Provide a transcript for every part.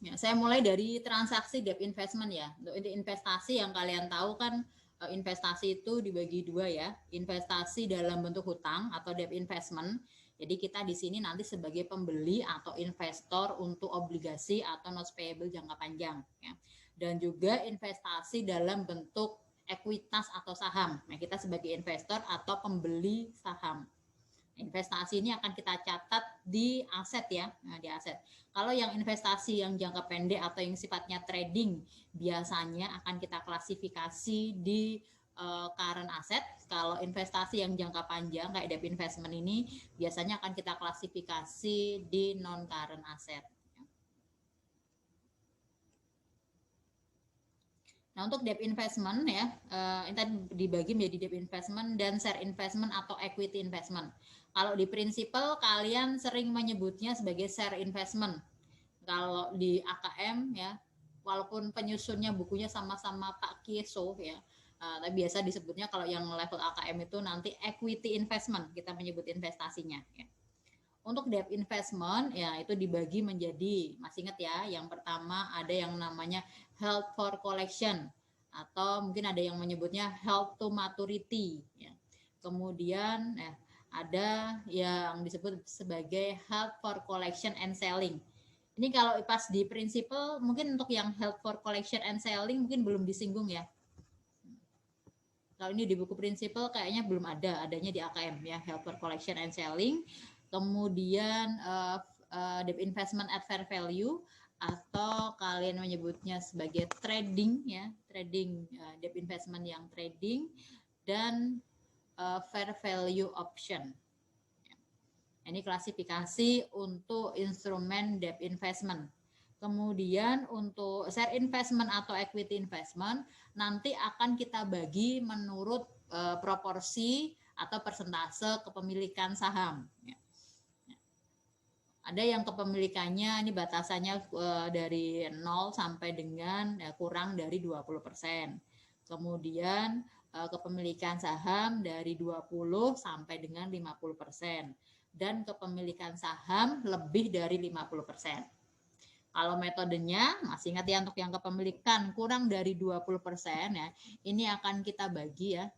Ya, saya mulai dari transaksi debt investment ya. Untuk investasi yang kalian tahu kan, investasi itu dibagi dua ya. Investasi dalam bentuk hutang atau debt investment. Jadi kita di sini nanti sebagai pembeli atau investor untuk obligasi atau notes payable jangka panjang ya. Dan juga investasi dalam bentuk ekuitas atau saham. Nah, kita sebagai investor atau pembeli saham. Investasi ini akan kita catat di aset ya. Nah, di aset. Kalau yang investasi yang jangka pendek atau yang sifatnya trading biasanya akan kita klasifikasi di current asset. Kalau investasi yang jangka panjang kayak debt investment ini biasanya akan kita klasifikasi di non current asset. Nah, untuk debt investment ya, ini tadi dibagi menjadi debt investment dan share investment atau equity investment. Kalau di prinsipal kalian sering menyebutnya sebagai share investment. Kalau di AKM ya, walaupun penyusunnya bukunya sama-sama Pak Kieso ya, tapi biasa disebutnya kalau yang level AKM itu nanti equity investment, kita menyebut investasinya ya. Untuk debt investment ya itu dibagi menjadi, masih ingat ya, yang pertama ada yang namanya held for collection atau mungkin ada yang menyebutnya held to maturity ya. Kemudian ada yang disebut sebagai held for collection and selling. Ini kalau pas di prinsipal mungkin untuk yang held for collection and selling mungkin belum disinggung ya. Kalau ini di buku prinsipal kayaknya belum ada, adanya di AKM ya, held for collection and selling. Kemudian debt investment at fair value atau kalian menyebutnya sebagai trading ya, trading debt investment yang trading dan fair value option. Ini klasifikasi untuk instrumen debt investment. Kemudian untuk share investment atau equity investment nanti akan kita bagi menurut proporsi atau persentase kepemilikan saham. Ada yang kepemilikannya ini batasannya dari 0 sampai dengan kurang dari 20%. Kemudian kepemilikan saham dari 20 sampai dengan 50%. Dan kepemilikan saham lebih dari 50%. Kalau metodenya, masih ingat ya, untuk yang kepemilikan kurang dari 20% ya, ini akan kita bagi ya,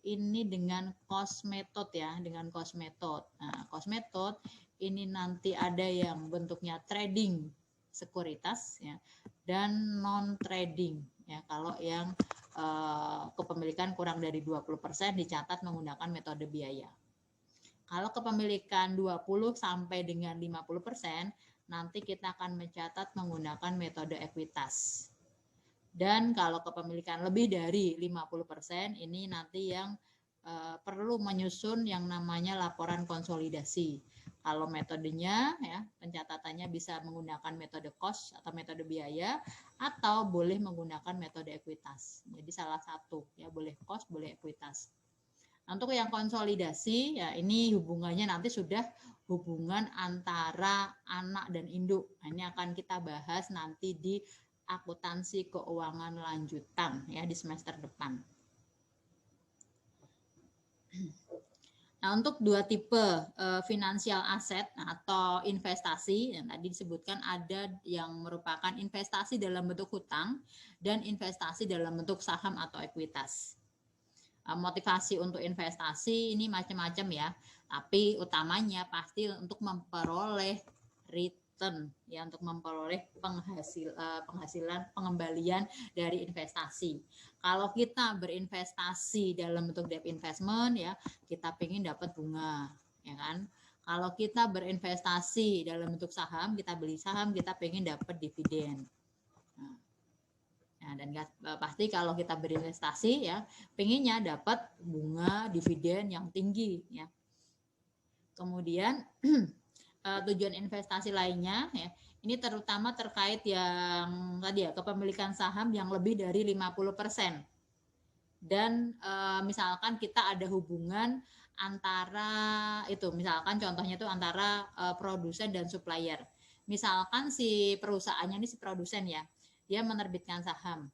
ini dengan cost method ya, dengan cost method. Nah, cost method ini nanti ada yang bentuknya trading sekuritas ya, dan non trading ya. Kalau yang kepemilikan kurang dari 20% dicatat menggunakan metode biaya. Kalau kepemilikan 20 sampai dengan 50%, nanti kita akan mencatat menggunakan metode ekuitas. Dan kalau kepemilikan lebih dari 50%, ini nanti yang perlu menyusun yang namanya laporan konsolidasi. Kalau metodenya ya, pencatatannya bisa menggunakan metode cost atau metode biaya atau boleh menggunakan metode ekuitas. Jadi salah satu ya, boleh cost, boleh ekuitas. Untuk yang konsolidasi ya, ini hubungannya nanti sudah hubungan antara anak dan induk. Nah, ini akan kita bahas nanti di akuntansi keuangan lanjutan ya di semester depan. Nah, untuk dua tipe finansial aset atau investasi yang tadi disebutkan, ada yang merupakan investasi dalam bentuk hutang dan investasi dalam bentuk saham atau ekuitas. Motivasi untuk investasi ini macam-macam ya, tapi utamanya pasti untuk memperoleh return ya, untuk memperoleh penghasilan pengembalian dari investasi. Kalau kita berinvestasi dalam bentuk debt investment ya, kita pengen dapat bunga ya kan. Kalau kita berinvestasi dalam bentuk saham, kita beli saham, kita pengen dapat dividen. Nah, dan pasti kalau kita berinvestasi ya, pengennya dapat bunga dividen yang tinggi ya. Kemudian tujuan investasi lainnya ya, ini terutama terkait yang tadi ya, kepemilikan saham yang lebih dari 50%. Dan misalkan kita ada hubungan antara itu, misalkan contohnya itu antara produsen dan supplier. Misalkan si perusahaannya ini si produsen ya, dia menerbitkan saham.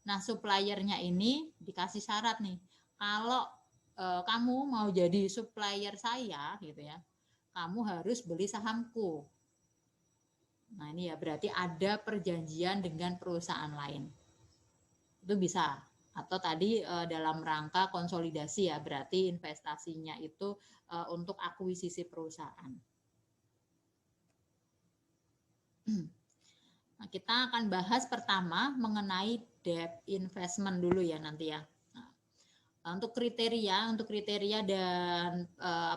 Nah, suppliernya ini dikasih syarat nih, kalau kamu mau jadi supplier saya gitu ya, kamu harus beli sahamku. Nah, ini ya berarti ada perjanjian dengan perusahaan lain. Itu bisa. Atau tadi dalam rangka konsolidasi ya, berarti investasinya itu untuk akuisisi perusahaan. Nah, kita akan bahas pertama mengenai debt investment dulu ya nanti ya. Untuk kriteria dan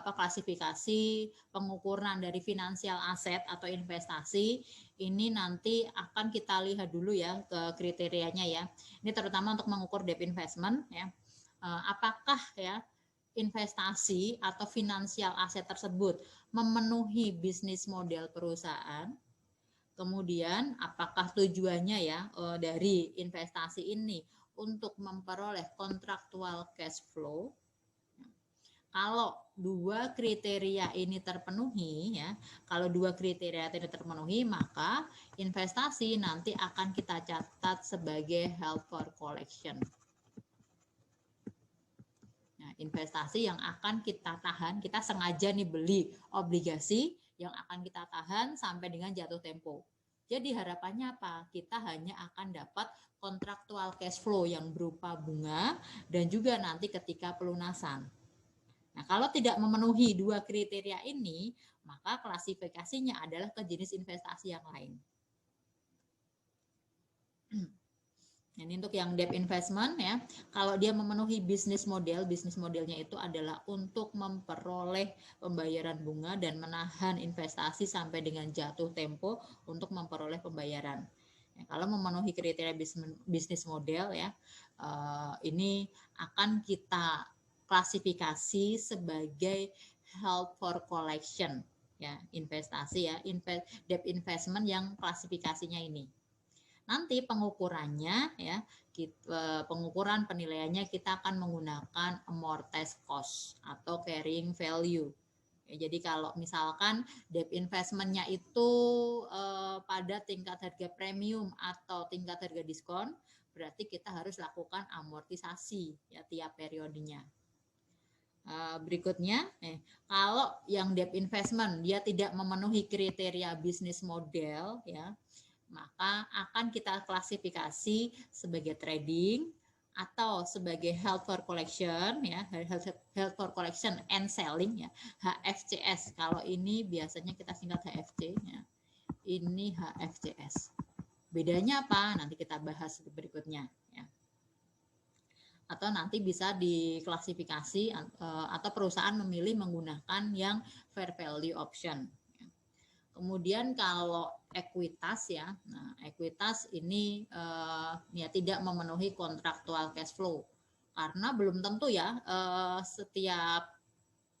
klasifikasi pengukuran dari finansial aset atau investasi ini nanti akan kita lihat dulu ya ke kriterianya ya. Ini terutama untuk mengukur debt investment ya. Apakah ya investasi atau finansial aset tersebut memenuhi bisnis model perusahaan? Kemudian apakah tujuannya ya dari investasi ini untuk memperoleh kontraktual cash flow? Kalau dua kriteria ini terpenuhi ya, kalau dua kriteria ini terpenuhi, maka investasi nanti akan kita catat sebagai held for collection. Nah, investasi yang akan kita tahan, kita sengaja nih beli obligasi yang akan kita tahan sampai dengan jatuh tempo. Jadi harapannya apa? Kita hanya akan dapat kontraktual cash flow yang berupa bunga dan juga nanti ketika pelunasan. Nah, kalau tidak memenuhi dua kriteria ini, maka klasifikasinya adalah ke jenis investasi yang lain. Ini untuk yang debt investment ya. Kalau dia memenuhi bisnis modelnya itu adalah untuk memperoleh pembayaran bunga dan menahan investasi sampai dengan jatuh tempo untuk memperoleh pembayaran. Ya, kalau memenuhi kriteria bisnis model ya, ini akan kita klasifikasi sebagai held for collection ya, investasi ya, debt investment yang klasifikasinya ini. Nanti pengukurannya ya, pengukuran penilaiannya kita akan menggunakan amortized cost atau carrying value. Ya, jadi kalau misalkan debt investmentnya itu pada tingkat harga premium atau tingkat harga diskon, berarti kita harus lakukan amortisasi ya tiap periodenya. Berikutnya, kalau yang debt investment dia tidak memenuhi kriteria bisnis model ya, maka akan kita klasifikasi sebagai trading atau sebagai held for collection ya, held for collection and selling ya, HFCS. Kalau ini biasanya kita singkat HFC ya. Ini HFCS. Bedanya apa? Nanti kita bahas berikutnya ya. Atau nanti bisa diklasifikasi atau perusahaan memilih menggunakan yang fair value option. Kemudian kalau ekuitas ya, nah ekuitas ini ya tidak memenuhi kontraktual cash flow karena belum tentu ya setiap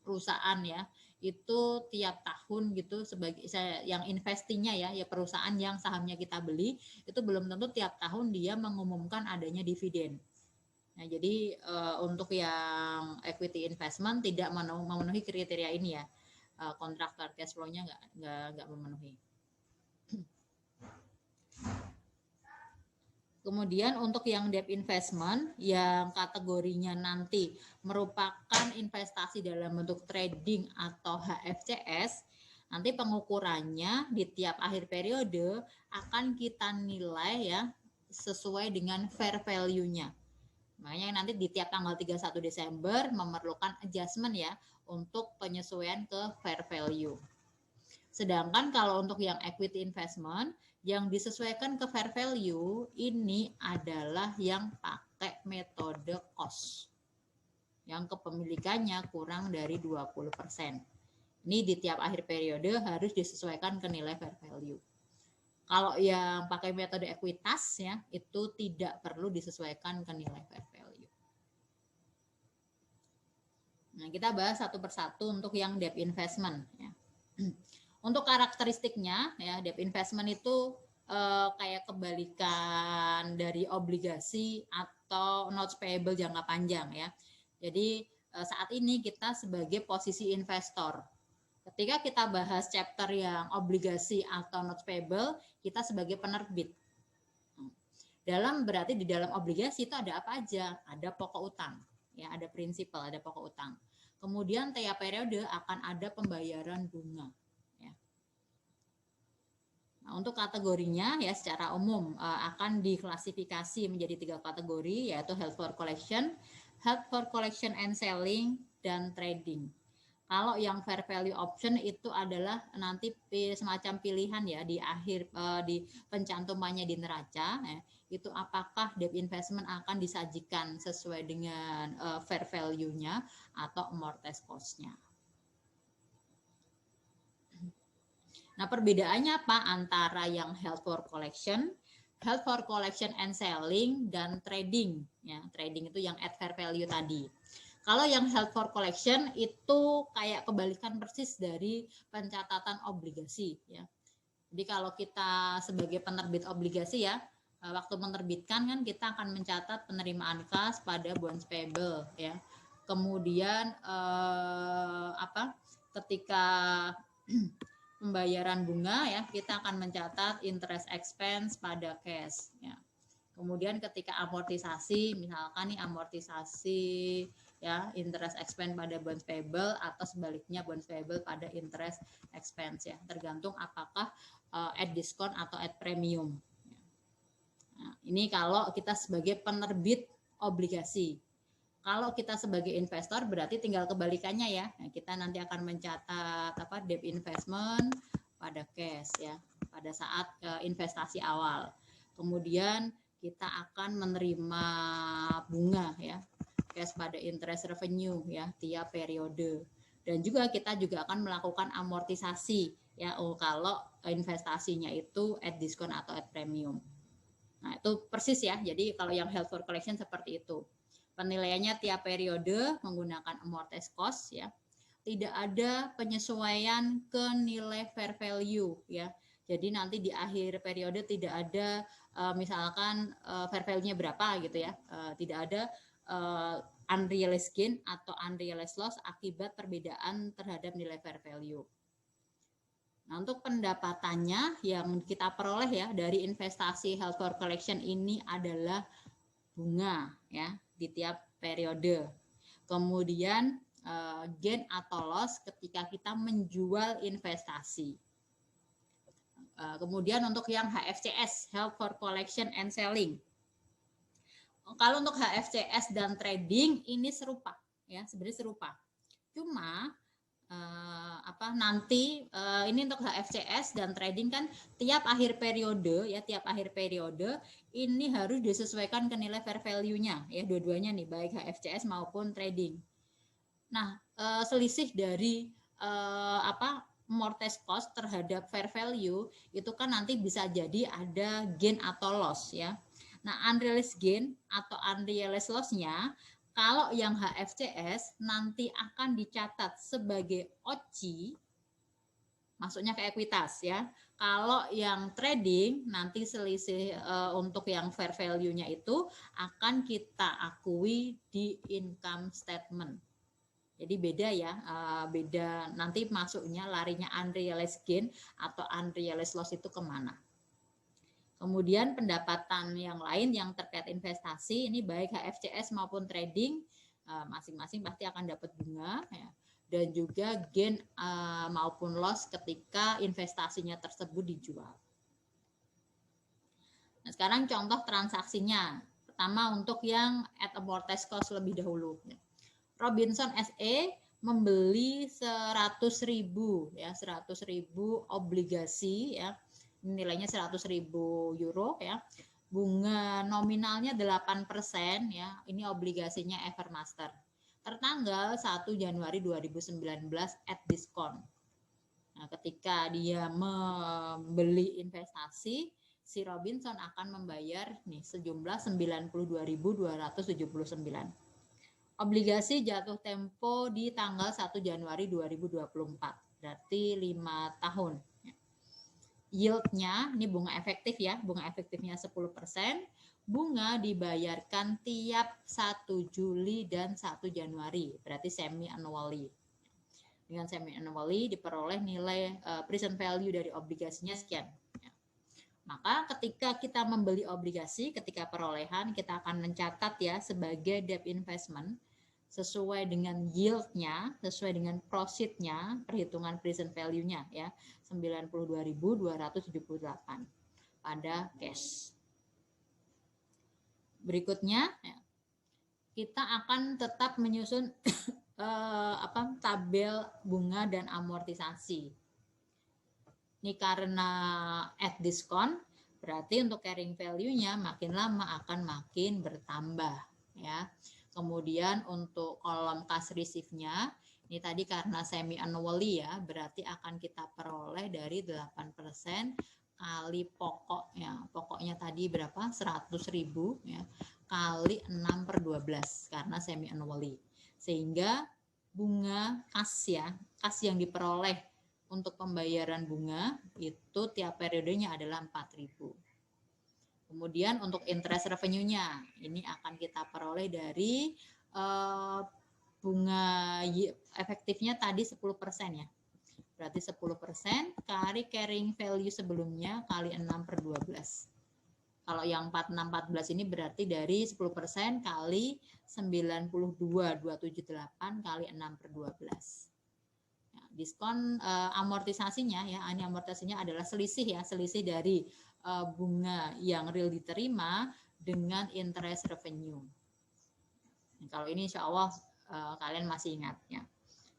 perusahaan ya itu tiap tahun gitu sebagai yang investinya ya perusahaan yang sahamnya kita beli itu belum tentu tiap tahun dia mengumumkan adanya dividen. Nah, jadi untuk yang equity investment tidak memenuhi kriteria ini ya. Kontraktor cash flow-nya nggak memenuhi. Kemudian untuk yang debt investment yang kategorinya nanti merupakan investasi dalam bentuk trading atau HFCS, nanti pengukurannya di tiap akhir periode akan kita nilai ya sesuai dengan fair value-nya. Makanya nanti di tiap tanggal 31 Desember memerlukan adjustment ya untuk penyesuaian ke fair value. Sedangkan kalau untuk yang equity investment yang disesuaikan ke fair value ini adalah yang pakai metode cost. Yang kepemilikannya kurang dari 20%. Ini di tiap akhir periode harus disesuaikan ke nilai fair value. Kalau yang pakai metode ekuitas ya itu tidak perlu disesuaikan ke nilai fair value. Nah, kita bahas satu persatu untuk yang debt investment ya. Untuk karakteristiknya ya debt investment itu kayak kebalikan dari obligasi atau notes payable jangka panjang ya. Jadi saat ini kita sebagai posisi investor. Ketika kita bahas chapter yang obligasi atau notes payable, kita sebagai penerbit. Berarti di dalam obligasi itu ada apa aja? Ada pokok utang, ya, ada prinsipal, ada pokok utang. Kemudian tiap periode akan ada pembayaran bunga. Ya. Nah, Nah, untuk kategorinya ya secara umum akan diklasifikasi menjadi 3 kategori, yaitu held for collection and selling, dan trading. Kalau yang fair value option itu adalah nanti semacam pilihan ya di akhir di pencantumannya di neraca itu apakah debt investment akan disajikan sesuai dengan fair value-nya atau amortized cost-nya. Nah, perbedaannya apa antara yang held for collection and selling, dan trading? Ya, trading itu yang at fair value tadi. Kalau yang held for collection itu kayak kebalikan persis dari pencatatan obligasi. Ya. Jadi kalau kita sebagai penerbit obligasi ya, waktu menerbitkan kan kita akan mencatat penerimaan kas pada bonds payable. Ya. Kemudian ketika pembayaran bunga ya kita akan mencatat interest expense pada cash ya. Kemudian ketika amortisasi misalkan nih amortisasi ya interest expense pada bonds payable atau sebaliknya bonds payable pada interest expense ya tergantung apakah at discount atau at premium. Nah, ini kalau kita sebagai penerbit obligasi. Kalau kita sebagai investor berarti tinggal kebalikannya ya. Nah, kita nanti akan mencatat debt investment pada cash ya pada saat investasi awal. Kemudian kita akan menerima bunga ya cash pada interest revenue ya tiap periode. Dan juga kita juga akan melakukan amortisasi ya kalau investasinya itu at discount atau at premium. Nah, itu persis ya. Jadi kalau yang held for collection seperti itu. Penilaiannya tiap periode menggunakan amortized cost ya. Tidak ada penyesuaian ke nilai fair value ya. Jadi nanti di akhir periode tidak ada misalkan fair value-nya berapa gitu ya. Tidak ada unrealized gain atau unrealized loss akibat perbedaan terhadap nilai fair value. Nah, untuk pendapatannya yang kita peroleh ya dari investasi held for collection ini adalah bunga ya di tiap periode. Kemudian gain atau loss ketika kita menjual investasi. Kemudian untuk yang HFCS, held for collection and selling. Kalau untuk HFCS dan trading ini serupa ya, sebenarnya serupa. Cuma nanti ini untuk HFCS dan trading kan tiap akhir periode ya ini harus disesuaikan ke nilai fair value-nya ya dua-duanya nih baik HFCS maupun trading. Nah selisih dari amortized cost terhadap fair value itu kan nanti bisa jadi ada gain atau loss ya. Nah unrealized gain atau unrealized loss-nya kalau yang HFCS nanti akan dicatat sebagai OCI, masuknya ke ekuitas ya. Kalau yang trading nanti selisih untuk yang fair value-nya itu akan kita akui di income statement. Jadi beda ya, beda nanti masuknya larinya unrealized gain atau unrealized loss itu kemana. Kemudian pendapatan yang lain yang terkait investasi ini baik HFCS maupun trading masing-masing pasti akan dapat bunga ya. Dan juga gain maupun loss ketika investasinya tersebut dijual. Nah, sekarang contoh transaksinya. Pertama untuk yang at amortized cost lebih dahulu. Robinson SE membeli 100.000 ya, 100.000 obligasi ya. Nilainya 100.000 euro ya. Bunga nominalnya 8% ya. Ini obligasinya Evermaster. Tertanggal 1 Januari 2019 at discount. Nah, ketika dia membeli investasi, si Robinson akan membayar nih sejumlah 92.279. Obligasi jatuh tempo di tanggal 1 Januari 2024. Berarti 5 tahun. Yield-nya, ini bunga efektif ya, bunga efektifnya 10%, bunga dibayarkan tiap 1 Juli dan 1 Januari, berarti semi annually. Dengan semi annually diperoleh nilai present value dari obligasinya sekian. Maka ketika kita membeli obligasi, ketika perolehan kita akan mencatat ya sebagai debt investment sesuai dengan yield-nya, sesuai dengan proceed-nya, perhitungan present value-nya ya, 92.278 pada cash. Berikutnya ya, kita akan tetap menyusun tabel bunga dan amortisasi. Ini karena at discount, berarti untuk carrying value-nya makin lama akan makin bertambah ya. Kemudian untuk kolom cash receive-nya, ini tadi karena semi annually ya, berarti akan kita peroleh dari 8% kali pokoknya. Pokoknya tadi berapa? 100.000 ya, kali 6/12 karena semi annually. Sehingga bunga kas ya, kas yang diperoleh untuk pembayaran bunga itu tiap periodenya adalah 4.000. Kemudian untuk interest revenue-nya ini akan kita peroleh dari bunga efektifnya tadi 10% ya. Berarti 10% kali carrying value sebelumnya kali 6/12. Kalau yang 4614 ini berarti dari 10% kali 92.278 kali 6/12. Ya, diskon amortisasinya ya, ini amortisasinya adalah selisih ya, selisih dari bunga yang real diterima dengan interest revenue. Nah, kalau ini insya Allah kalian masih ingat ya.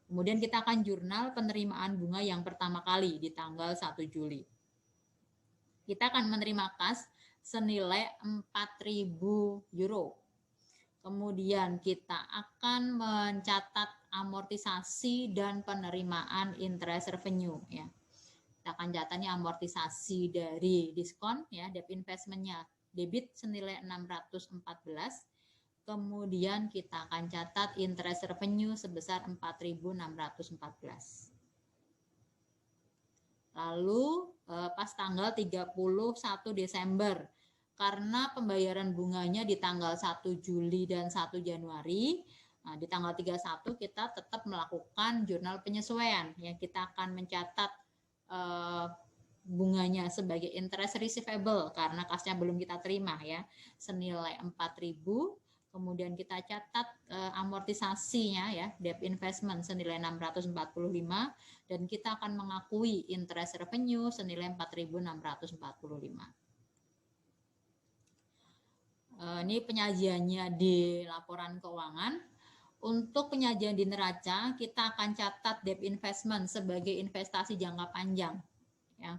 Kemudian kita akan jurnal penerimaan bunga yang pertama kali di tanggal 1 Juli. Kita akan menerima kas senilai 4.000 euro. Kemudian kita akan mencatat amortisasi dan penerimaan interest revenue ya. Kita akan catatnya amortisasi dari diskon ya, debt investmentnya debit senilai 614. Kemudian kita akan catat interest revenue sebesar 4.614. Lalu pas tanggal 31 Desember, karena pembayaran bunganya di tanggal 1 Juli dan 1 Januari, nah di tanggal 31 kita tetap melakukan jurnal penyesuaian. Ya, kita akan mencatat bunganya sebagai interest receivable karena kasnya belum kita terima ya, senilai 4.000. Kemudian kita catat amortisasinya ya, debt investment senilai 645 dan kita akan mengakui interest revenue senilai 4.645. Ini penyajiannya di laporan keuangan. Untuk penyajian di neraca kita akan catat debt investment sebagai investasi jangka panjang ya,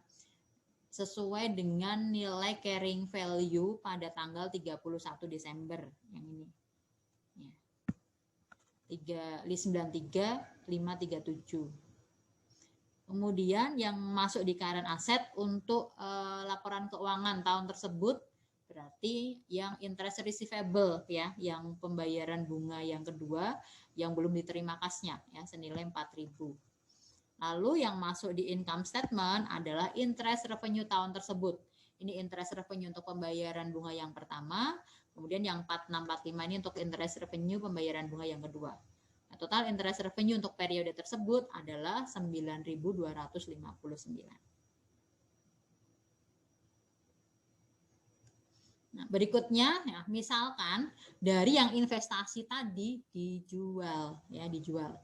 sesuai dengan nilai carrying value pada tanggal 31 Desember yang ini. Ya. 93537. Kemudian yang masuk di current asset untuk laporan keuangan tahun tersebut berarti yang interest receivable ya, yang pembayaran bunga yang kedua yang belum diterima kasnya ya, senilai 4.000. Lalu yang masuk di income statement adalah interest revenue tahun tersebut. Ini interest revenue untuk pembayaran bunga yang pertama, kemudian yang 4645 ini untuk interest revenue pembayaran bunga yang kedua. Nah, total interest revenue untuk periode tersebut adalah 9.259. Nah, berikutnya ya, misalkan dari yang investasi tadi dijual ya, dijual.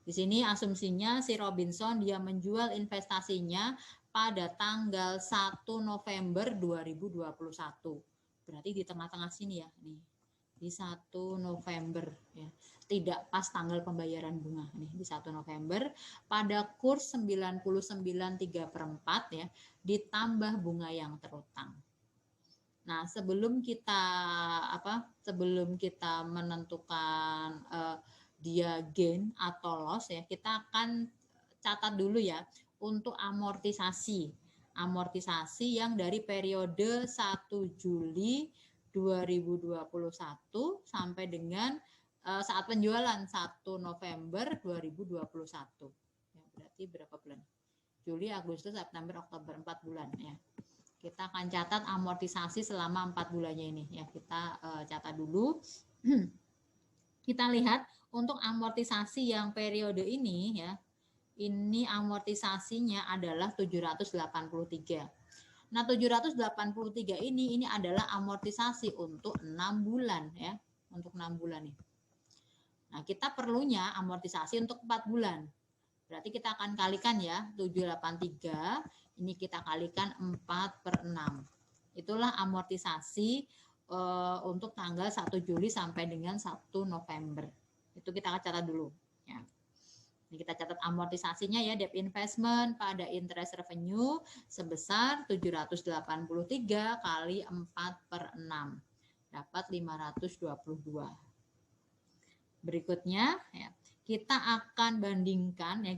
Di sini asumsinya si Robinson dia menjual investasinya pada tanggal 1 November 2021. Berarti di tengah-tengah sini ya, nih. Di 1 November ya. Tidak pas tanggal pembayaran bunga nih, di 1 November pada kurs 99.3/4 ya, ditambah bunga yang terutang. Nah, sebelum kita menentukan dia gain atau loss ya, kita akan catat dulu ya untuk amortisasi yang dari periode 1 Juli 2021 sampai dengan saat penjualan 1 November 2021 ya, berarti berapa bulan? Juli, Agustus, September, Oktober, 4 bulan ya. Kita akan catat amortisasi selama 4 bulannya ini ya, kita catat dulu. Kita lihat untuk amortisasi yang periode ini ya, ini amortisasinya adalah 783. Nah, 783 ini adalah amortisasi untuk 6 bulan ya, untuk 6 bulan nih. Nah, kita perlunya amortisasi untuk 4 bulan. Berarti kita akan kalikan ya, 783, ini kita kalikan 4/6. Itulah amortisasi untuk tanggal 1 Juli sampai dengan 1 November. Itu kita catat dulu. Ya. Ini kita catat amortisasinya ya, debt investment pada interest revenue sebesar 783 kali 4/6. Dapat 522. Berikutnya ya, kita akan bandingkan nih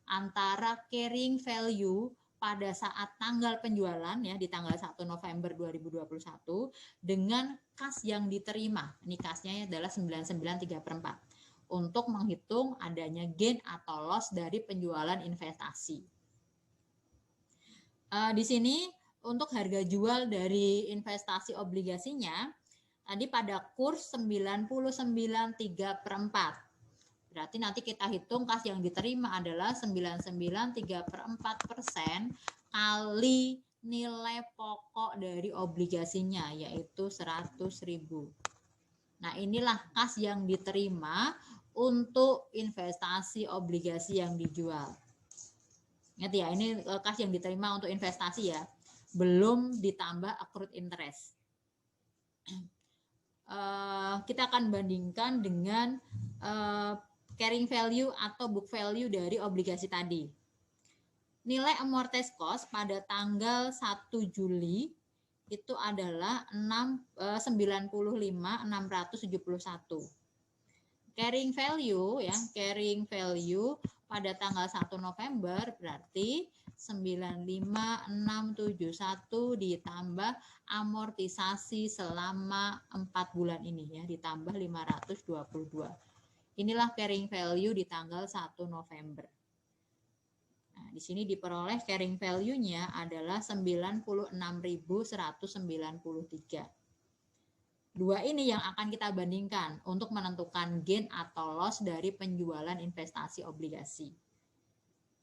antara carrying value pada saat tanggal penjualan ya di tanggal 1 November 2021 dengan kas yang diterima. Ini kasnya adalah 99/3/4 untuk menghitung adanya gain atau loss dari penjualan investasi. Di sini untuk harga jual dari investasi obligasinya tadi pada kurs 99/3/4. Berarti nanti kita hitung kas yang diterima adalah 99/3/4% kali nilai pokok dari obligasinya, yaitu 100.000. Nah, inilah kas yang diterima untuk investasi obligasi yang dijual. Ingat ya, ini kas yang diterima untuk investasi ya, belum ditambah accrued interest. Kita akan bandingkan dengan carrying value atau book value dari obligasi tadi. Nilai amortized cost pada tanggal 1 Juli itu adalah 95.671. Carrying value ya, carrying value pada tanggal 1 November berarti 95.671 ditambah amortisasi selama 4 bulan ini ya, ditambah 522. Inilah carrying value di tanggal 1 November. Nah, di sini diperoleh carrying value-nya adalah 96.193. Dua ini yang akan kita bandingkan untuk menentukan gain atau loss dari penjualan investasi obligasi.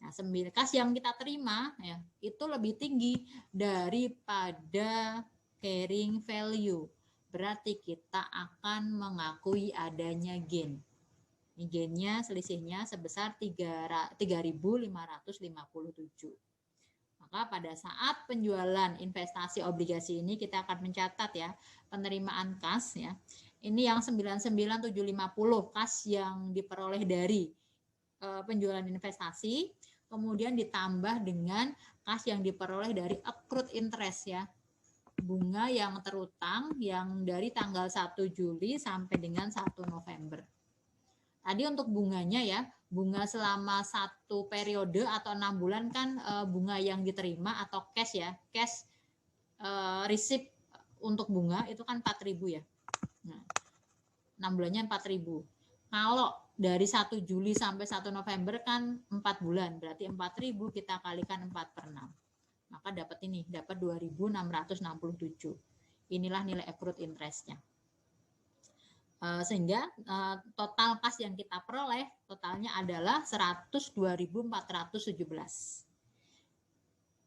Nah, kas yang kita terima ya, itu lebih tinggi daripada carrying value. Berarti kita akan mengakui adanya gain. Ini gainnya, selisihnya sebesar 3.557. Maka pada saat penjualan investasi obligasi ini kita akan mencatat ya penerimaan kas ya. Ini yang 99.750 kas yang diperoleh dari penjualan investasi, kemudian ditambah dengan kas yang diperoleh dari accrued interest ya. Bunga yang terutang yang dari tanggal 1 Juli sampai dengan 1 November. Tadi untuk bunganya ya, bunga selama 1 periode atau 6 bulan kan bunga yang diterima atau cash ya, cash receipt untuk bunga itu kan 4.000 ya. Nah, 6 bulannya 4.000. Kalau dari 1 Juli sampai 1 November kan 4 bulan, berarti 4.000 kita kalikan 4/6. Maka dapat ini, dapat 2.667. Inilah nilai accrued interest-nya. Sehingga total kas yang kita peroleh totalnya adalah 102.417.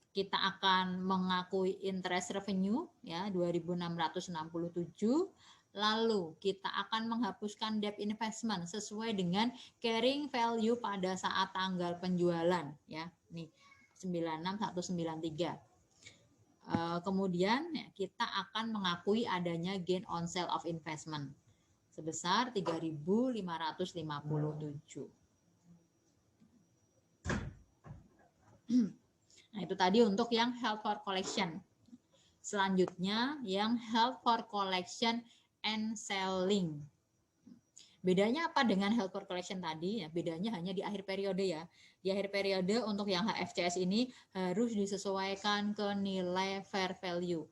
Kita akan mengakui interest revenue ya 2.667, lalu kita akan menghapuskan debt investment sesuai dengan carrying value pada saat tanggal penjualan ya. Nih 96193. Kemudian ya, kita akan mengakui adanya gain on sale of investment sebesar 3.557. Nah, itu tadi untuk yang held for collection. Selanjutnya yang held for collection and selling. Bedanya apa dengan held for collection tadi? Ya, bedanya hanya di akhir periode ya. Di akhir periode untuk yang HFCS ini harus disesuaikan ke nilai fair value.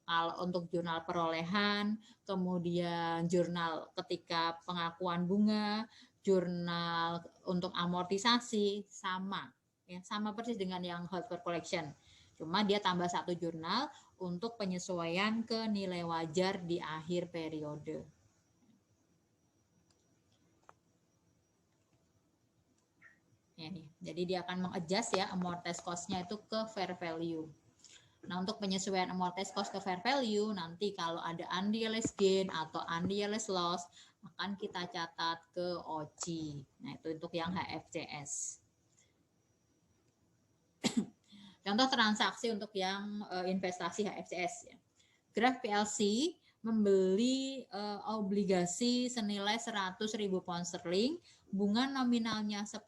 Kalau untuk jurnal perolehan, kemudian jurnal ketika pengakuan bunga, jurnal untuk amortisasi sama, ya sama persis dengan yang held for collection. Cuma dia tambah 1 jurnal untuk penyesuaian ke nilai wajar di akhir periode. Ya, nih. Jadi dia akan mengadjust ya amortized cost-nya itu ke fair value. Nah, untuk penyesuaian amortized cost ke fair value, nanti kalau ada unrealized gain atau unrealized loss, akan kita catat ke OCI. Nah, itu untuk yang HFCS. Contoh transaksi untuk yang investasi HFCS ya. Graf PLC membeli obligasi senilai 100.000 pound sterling, bunga nominalnya 10%,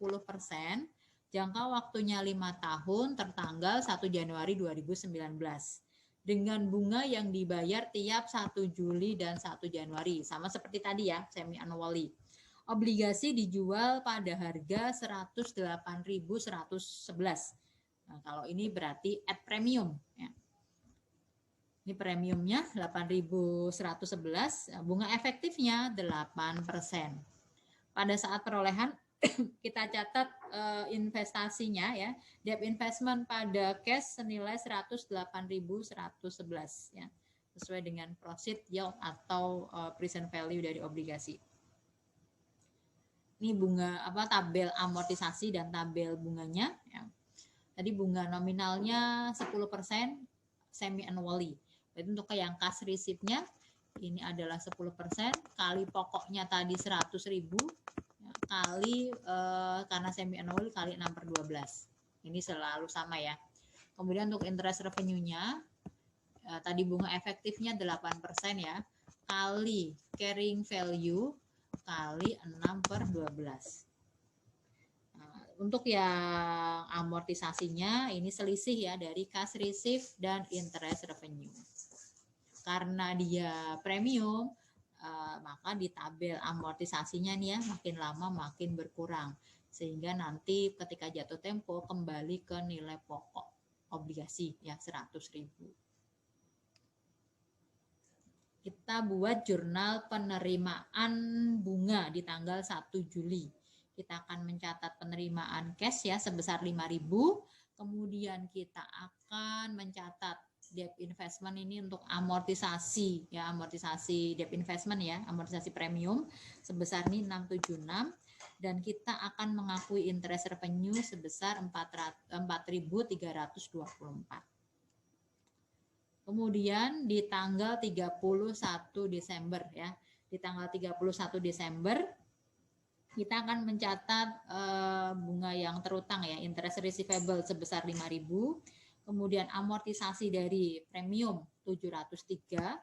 jangka waktunya 5 tahun tertanggal 1 Januari 2019. Dengan bunga yang dibayar tiap 1 Juli dan 1 Januari. Sama seperti tadi ya, semi annually. Obligasi dijual pada harga 108.111. Nah, kalau ini berarti at premium ya. Ini premiumnya 8.111, bunga efektifnya 8%. Pada saat perolehan kita catat investasinya ya, debt investment pada cash senilai 108.111 ya, sesuai dengan proceed yield atau present value dari obligasi. Ini bunga tabel amortisasi dan tabel bunganya ya. Tadi bunga nominalnya 10% semi annually. Jadi untuk yang cash receipt-nya ini adalah 10% kali pokoknya tadi 100.000 kali karena semi annual kali 6/12. Ini selalu sama ya. Kemudian untuk interest revenue-nya tadi bunga efektifnya 8% ya, kali carrying value kali 6/12. Untuk yang amortisasinya ini selisih ya dari cash receipt dan interest revenue. Karena dia premium, maka di tabel amortisasinya nih ya makin lama makin berkurang, sehingga nanti ketika jatuh tempo kembali ke nilai pokok obligasi ya 100.000. Kita buat jurnal penerimaan bunga di tanggal 1 Juli. Kita akan mencatat penerimaan cash ya sebesar 5.000, kemudian kita akan mencatat debt investment ini untuk amortisasi ya, amortisasi debt investment ya, amortisasi premium sebesar ini 676, dan kita akan mengakui interest revenue sebesar 4.324. Kemudian di tanggal 31 Desember ya, di tanggal 31 Desember kita akan mencatat bunga yang terutang ya, interest receivable sebesar 5.000, kemudian amortisasi dari premium 703,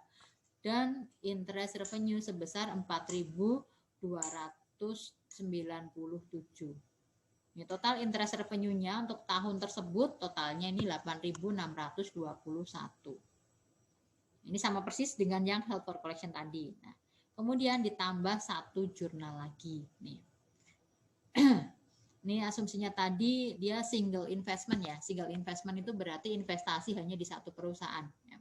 dan interest revenue sebesar 4.297. Ini total interest revenue-nya untuk tahun tersebut totalnya ini 8.621. Ini sama persis dengan yang held for collection tadi. Nah, kemudian ditambah satu jurnal lagi nih. Ini asumsinya tadi dia single investment ya. Single investment itu berarti investasi hanya di satu perusahaan ya.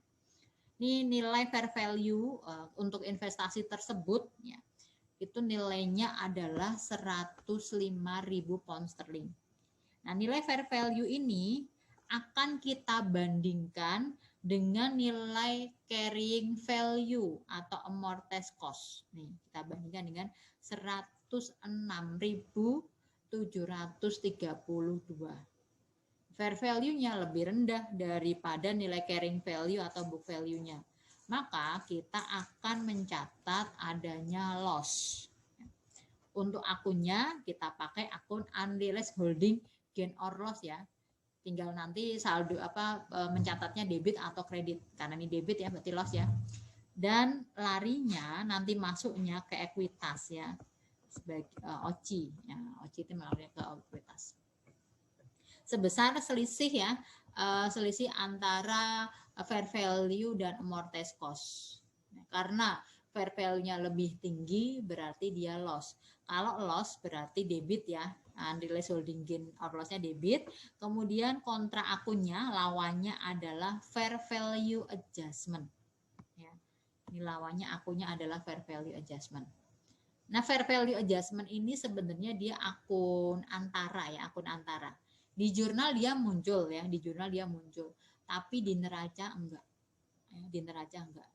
Ini nilai fair value untuk investasi tersebut ya, itu nilainya adalah 105.000 pound sterling. Nah, nilai fair value ini akan kita bandingkan dengan nilai carrying value atau amortized cost. Nih, kita bandingkan dengan 106.732. Fair value-nya lebih rendah daripada nilai carrying value atau book value-nya. Maka kita akan mencatat adanya loss. Untuk akunnya kita pakai akun unrealized holding gain or loss ya. Tinggal nanti saldo mencatatnya debit atau kredit. Karena ini debit ya berarti loss ya. Dan larinya nanti masuknya ke ekuitas ya. Sebagai OCI ya. OCI itu melarinya ke ekuitas. Sebesar selisih ya, selisih antara fair value dan amortized cost. Nah, karena fair value-nya lebih tinggi berarti dia loss. Kalau loss berarti debit ya, unrealized holding gain or loss-nya debit. Kemudian kontra akunnya lawannya adalah fair value adjustment. Ya, ini lawannya akunnya adalah fair value adjustment. Nah, fair value adjustment ini sebenarnya dia akun antara ya, akun antara. Di jurnal dia muncul ya, di jurnal dia muncul, tapi di neraca enggak. Ya, di neraca enggak.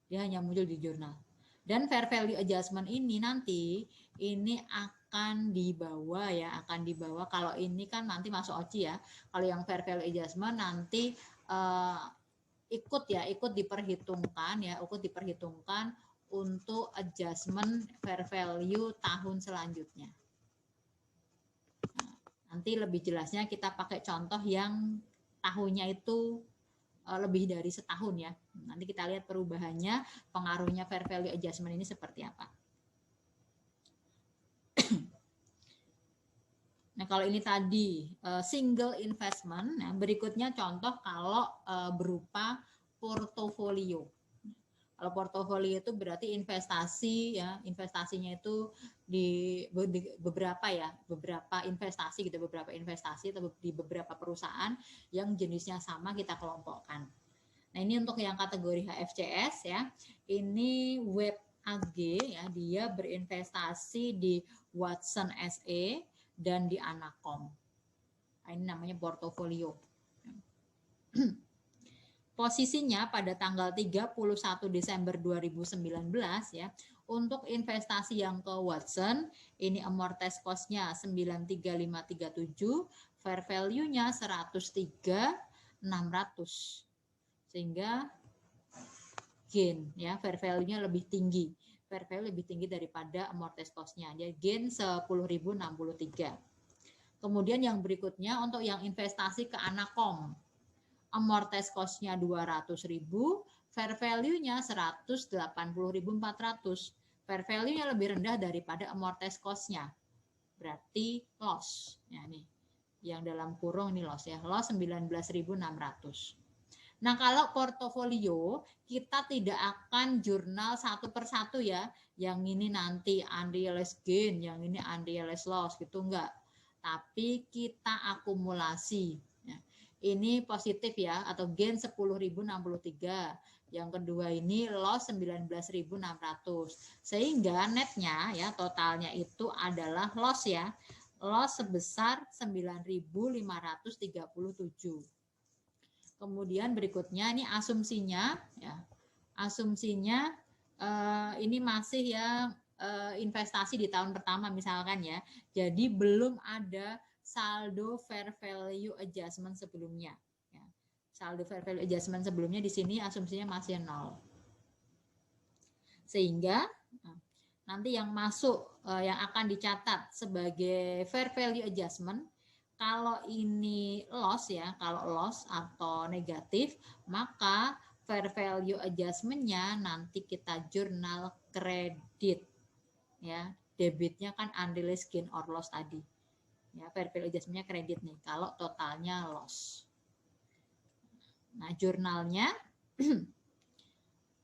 Dia hanya muncul di jurnal. Dan fair value adjustment ini nanti ini akan dibawa ya, akan dibawa kalau ini kan nanti masuk OCI ya. Kalau yang fair value adjustment nanti ikut diperhitungkan ya, ikut diperhitungkan untuk adjustment fair value tahun selanjutnya. Nanti lebih jelasnya kita pakai contoh yang tahunnya itu lebih dari setahun ya. Nanti kita lihat perubahannya, pengaruhnya fair value adjustment ini seperti apa. Nah, kalau ini tadi single investment, nah berikutnya contoh kalau berupa portofolio. Kalau portofolio itu berarti investasi ya, investasinya itu di beberapa investasi gitu, beberapa investasi atau di beberapa perusahaan yang jenisnya sama kita kelompokkan. Nah, ini untuk yang kategori HFCS ya. Ini Web AG ya, dia berinvestasi di Watson SE dan di Anacom. Nah, ini namanya portofolio. Posisinya pada tanggal 31 Desember 2019 ya, untuk investasi yang ke Watson, ini amortized cost-nya 93537, fair value-nya 103.600. Sehingga gain ya, fair value-nya lebih tinggi. Fair value lebih tinggi daripada amortized cost-nya. Jadi gain 10.063. Kemudian yang berikutnya untuk yang investasi ke Anacom, amortized cost-nya 200.000, fair value-nya 180.400. Fair value-nya lebih rendah daripada amortized cost-nya. Berarti loss. Ya, nih. Yang dalam kurung ini loss ya. Loss 19.600. Nah, kalau portofolio kita tidak akan jurnal satu persatu ya. Yang ini nanti unrealized gain, yang ini unrealized loss gitu enggak. Tapi kita akumulasi. Ya. Ini positif ya, atau gain 10.063. Yang kedua ini loss 19.600. Sehingga netnya ya, totalnya itu adalah loss ya. Loss sebesar 9.537. Kemudian berikutnya ini asumsinya ya. Asumsinya ini masih ya investasi di tahun pertama misalkan ya. Jadi belum ada saldo fair value adjustment sebelumnya ya. Saldo fair value adjustment sebelumnya di sini asumsinya masih 0. Sehingga nanti yang masuk yang akan dicatat sebagai fair value adjustment, kalau ini loss ya, kalau loss atau negatif, maka fair value adjustment-nya nanti kita jurnal kredit. Ya, debitnya kan unrealized gain or loss tadi. Ya, fair value adjustment-nya kredit nih, kalau totalnya loss. Nah, jurnalnya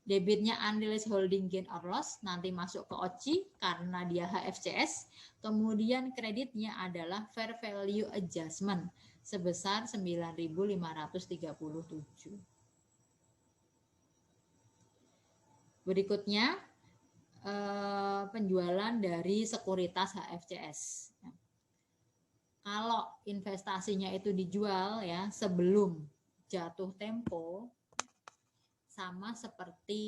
debitnya unrealized holding gain or loss nanti masuk ke OCI karena dia HFCS. Kemudian kreditnya adalah fair value adjustment sebesar 9.537. Berikutnya penjualan dari sekuritas HFCS. Kalau investasinya itu dijual ya sebelum jatuh tempo, sama seperti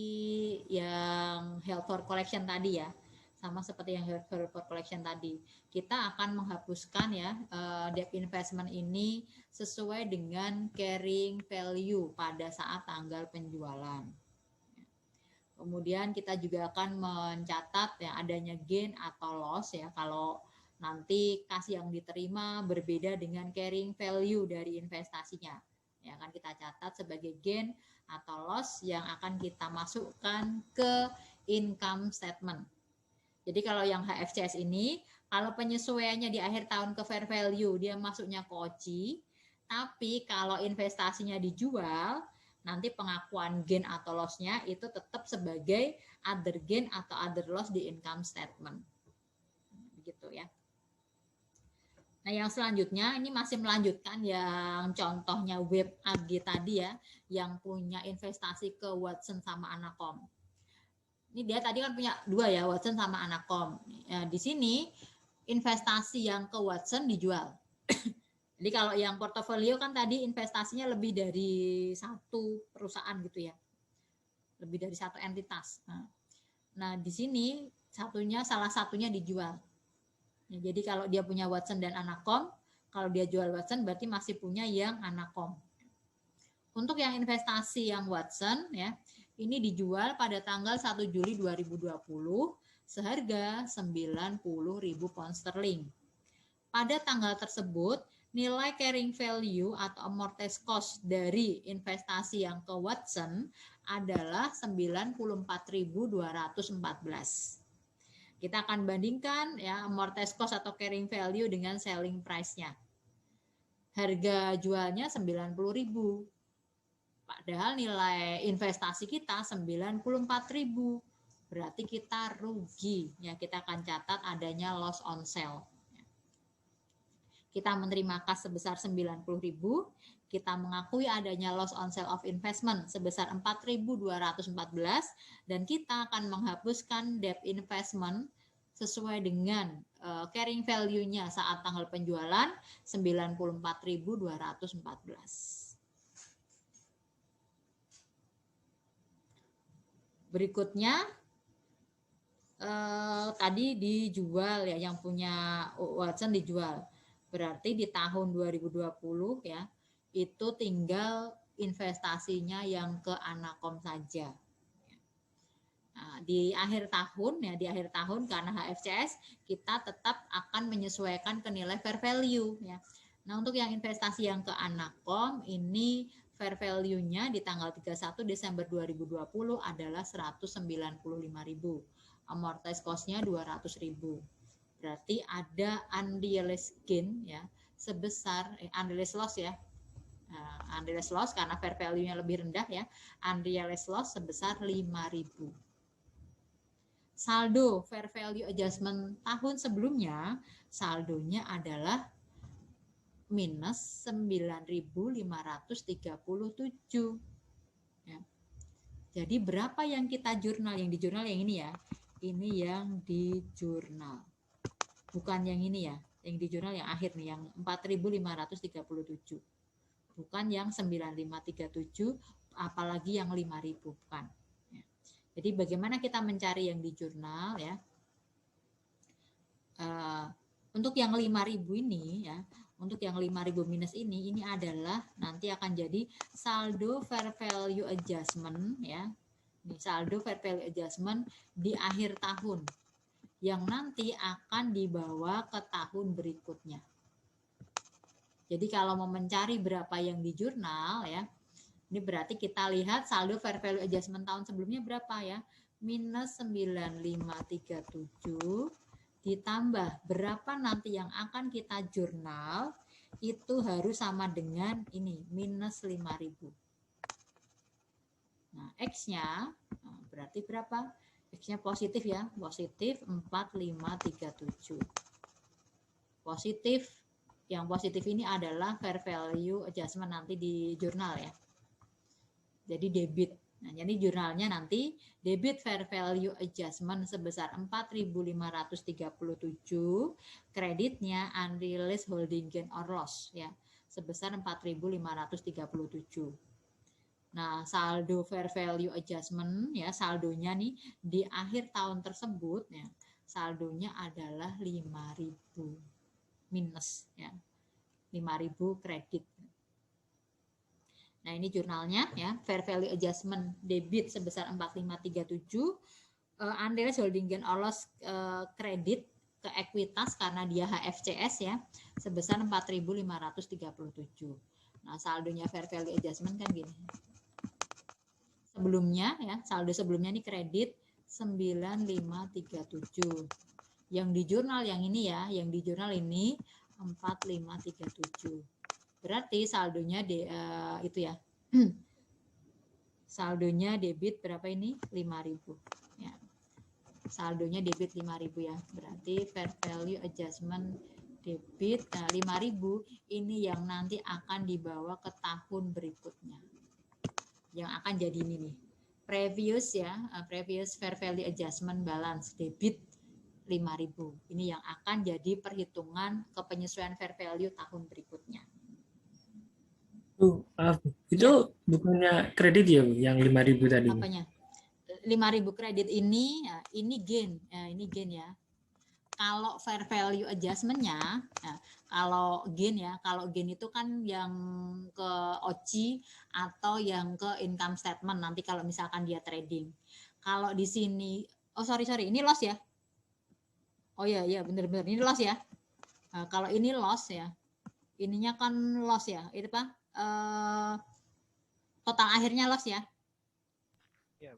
yang held for collection tadi ya, sama seperti yang held for collection tadi, kita akan menghapuskan ya debt investment ini sesuai dengan carrying value pada saat tanggal penjualan. Kemudian kita juga akan mencatat ya adanya gain atau loss ya kalau nanti kas yang diterima berbeda dengan carrying value dari investasinya. Ya kan kita catat sebagai gain atau loss yang akan kita masukkan ke income statement. Jadi kalau yang HFCS ini, kalau penyesuaiannya di akhir tahun ke fair value, dia masuknya ke OCI. Tapi kalau investasinya dijual, nanti pengakuan gain atau loss-nya itu tetap sebagai other gain atau other loss di income statement. Begitu ya. Nah, yang selanjutnya ini masih melanjutkan yang contohnya Web AG tadi ya, yang punya investasi ke Watson sama Anacom. Ini dia tadi kan punya dua ya, Watson sama Anacom. Ya, di sini investasi yang ke Watson dijual. Jadi kalau yang portofolio kan tadi investasinya lebih dari satu perusahaan gitu ya, lebih dari satu entitas. Nah di sini salah satunya dijual. Ya, jadi kalau dia punya Watson dan Anacom, kalau dia jual Watson berarti masih punya yang Anacom. Untuk yang investasi yang Watson ya, ini dijual pada tanggal 1 Juli 2020 seharga 90.000 pound sterling. Pada tanggal tersebut, nilai carrying value atau amortized cost dari investasi yang ke Watson adalah 94.214. Kita akan bandingkan ya amortized cost atau carrying value dengan selling price-nya. Harga jualnya 90.000. Padahal nilai investasi kita 94.000. Berarti kita rugi. Ya, kita akan catat adanya loss on sale. Kita menerima kas sebesar 90.000, kita mengakui adanya loss on sale of investment sebesar 4.214 dan kita akan menghapuskan debt investment sesuai dengan carrying value-nya saat tanggal penjualan 94.214. Berikutnya tadi dijual ya, yang punya Watson dijual. Berarti di tahun 2020 ya, itu tinggal investasinya yang ke Anakom saja. Nah, di akhir tahun ya, di akhir tahun karena HFCS kita tetap akan menyesuaikan ke nilai fair value ya. Nah, untuk yang investasi yang ke Anakom ini fair value-nya di tanggal 31 Desember 2020 adalah 195.000. Amortized cost-nya 200.000. Berarti ada unrealized gain ya sebesar unrealized loss ya. Unrealized loss karena fair value-nya lebih rendah ya. Unrealized loss sebesar 5.000. Saldo fair value adjustment tahun sebelumnya saldonya adalah minus 9.537 ya. Jadi berapa yang kita jurnal? Yang di jurnal yang ini ya. Ini yang di jurnal. Bukan yang ini ya, yang di jurnal yang akhir nih, yang 4.537. Bukan yang 9.537, apalagi yang 5.000, bukan. Ya. Jadi bagaimana kita mencari yang di jurnal ya? Untuk yang 5.000 ini ya, untuk yang 5.000 minus ini adalah nanti akan jadi saldo fair value adjustment ya. Ini saldo fair value adjustment di akhir tahun, yang nanti akan dibawa ke tahun berikutnya. Jadi kalau mau mencari berapa yang di jurnal ya, ini berarti kita lihat saldo fair value adjustment tahun sebelumnya berapa ya, minus 9.537 ditambah berapa nanti yang akan kita jurnal, itu harus sama dengan ini, minus 5.000. Nah, X-nya berarti berapa? X-nya positif ya, positif 4537. Positif, yang positif ini adalah fair value adjustment nanti di jurnal ya. Jadi debit. Nah, jadi jurnalnya nanti debit fair value adjustment sebesar 4.537, kreditnya unrealized holding gain or loss ya, sebesar 4.537. Nah, saldo fair value adjustment ya, saldonya nih di akhir tahun tersebut ya, saldonya adalah 5.000 minus ya. 5.000 kredit. Nah, ini jurnalnya ya, fair value adjustment debit sebesar 4.537, unrealized holding gain or loss kredit ke ekuitas karena dia HFCS ya, sebesar 4.537. Nah, saldonya fair value adjustment kan gini. Sebelumnya ya, saldo sebelumnya ini kredit 9.537. Yang di jurnal yang ini ya, yang di jurnal ini 4.537. Berarti saldonya itu ya. Saldonya debit berapa ini? 5.000 ya. Saldonya debit 5.000 ya. Berarti fair value adjustment debit 5.000 ini yang nanti akan dibawa ke tahun berikutnya. Yang akan jadi ini nih, previous ya, previous fair value adjustment balance debit 5.000. Ini yang akan jadi perhitungan ke penyesuaian fair value tahun berikutnya. Itu ya. Bukannya kredit ya, yang 5.000 tadi? Apanya? 5.000 kredit ini, ya, ini gain ya, ini gain ya. Kalau fair value adjustment-nya, ya, kalau gain ya, kalau gain itu kan yang ke OCI atau yang ke income statement nanti kalau misalkan dia trading. Kalau di sini, oh sorry, ini loss ya. Oh iya, bener-bener ini loss ya. Nah, kalau ini loss ya, ininya kan loss ya, itu apa? Total akhirnya loss ya. Iya.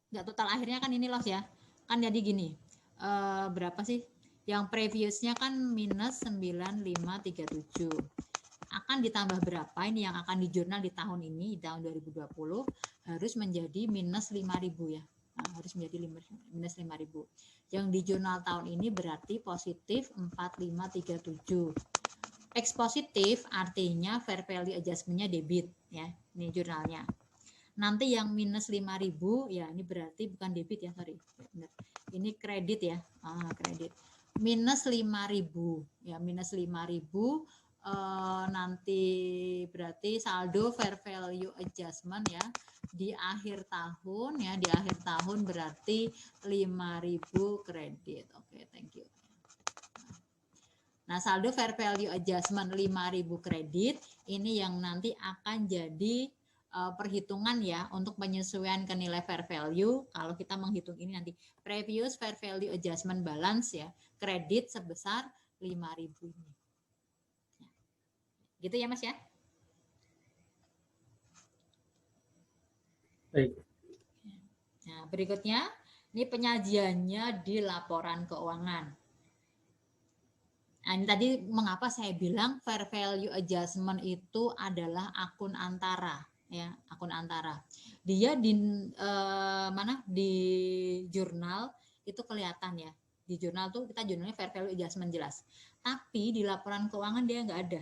Nggak, total akhirnya kan ini loss ya. Kan jadi gini, berapa sih? Yang previousnya kan minus 9537. Akan ditambah berapa ini yang akan di jurnal di tahun ini, di tahun 2020, harus menjadi minus 5.000 ya. Nah, harus menjadi minus 5.000. Yang di jurnal tahun ini berarti positif 4537. X positif artinya fair value adjustment-nya debit ya. Ini jurnalnya. Nanti yang minus 5.000 ya, ini berarti bukan debit ya, sorry. Benar. Ini kredit ya. Kredit. Minus 5.000 ya, minus 5.000 nanti berarti saldo fair value adjustment ya di akhir tahun ya, di akhir tahun berarti 5.000 kredit. Oke, thank you. Nah, saldo fair value adjustment 5.000 kredit ini yang nanti akan jadi perhitungan ya untuk penyesuaian ke nilai fair value. Kalau kita menghitung ini nanti previous fair value adjustment balance ya, kredit sebesar 5.000 ini. Gitu ya Mas ya. Baik. Nah, berikutnya ini penyajiannya di laporan keuangan. Nah, ini tadi mengapa saya bilang fair value adjustment itu adalah akun antara ya, akun antara. Dia di di jurnal itu kelihatan ya. Di jurnal tuh kita jurnalnya fair value adjustment jelas. Tapi di laporan keuangan dia nggak ada.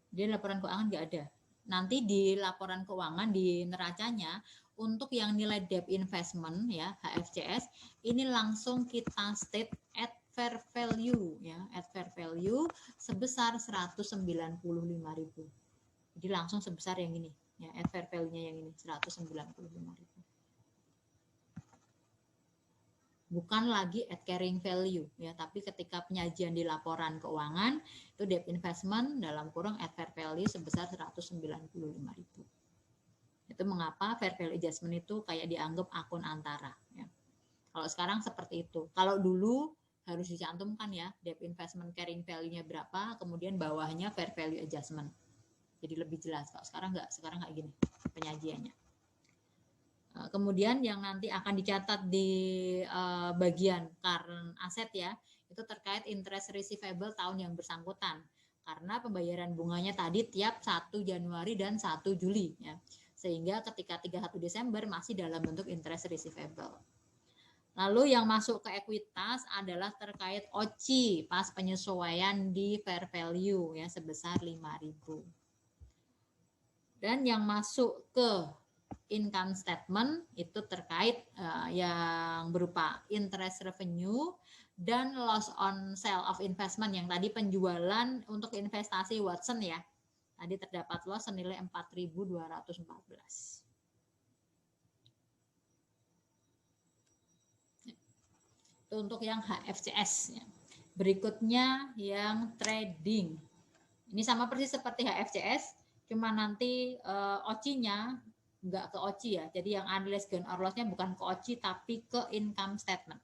Di laporan keuangan nggak ada. Nanti di laporan keuangan di neracanya untuk yang nilai debt investment ya HFCS ini langsung kita state at fair value ya, at fair value sebesar 195.000. Jadi langsung sebesar yang ini ya, at fair value-nya yang ini 195.000. Bukan lagi at carrying value ya, tapi ketika penyajian di laporan keuangan itu debt investment dalam kurung at fair value sebesar 195.000. Itu mengapa fair value adjustment itu kayak dianggap akun antara ya. Kalau sekarang seperti itu. Kalau dulu harus dicantumkan ya debt investment carrying value-nya berapa, kemudian bawahnya fair value adjustment. Jadi lebih jelas. Kalau sekarang nggak gini penyajiannya. Kemudian yang nanti akan dicatat di bagian current asset ya, itu terkait interest receivable tahun yang bersangkutan. Karena pembayaran bunganya tadi tiap 1 Januari dan 1 Juli ya. Sehingga ketika 31 Desember masih dalam bentuk interest receivable. Lalu yang masuk ke ekuitas adalah terkait OCI pas penyesuaian di fair value ya sebesar 5.000. Dan yang masuk ke income statement itu terkait yang berupa interest revenue dan loss on sale of investment yang tadi penjualan untuk investasi Watson ya. Tadi terdapat loss senilai 4.214. Itu untuk yang HFCS ya. Berikutnya yang trading. Ini sama persis seperti HFCS, cuma nanti OCI-nya nggak ke OCI ya. Jadi yang unrealized gain or loss-nya bukan ke OCI tapi ke income statement.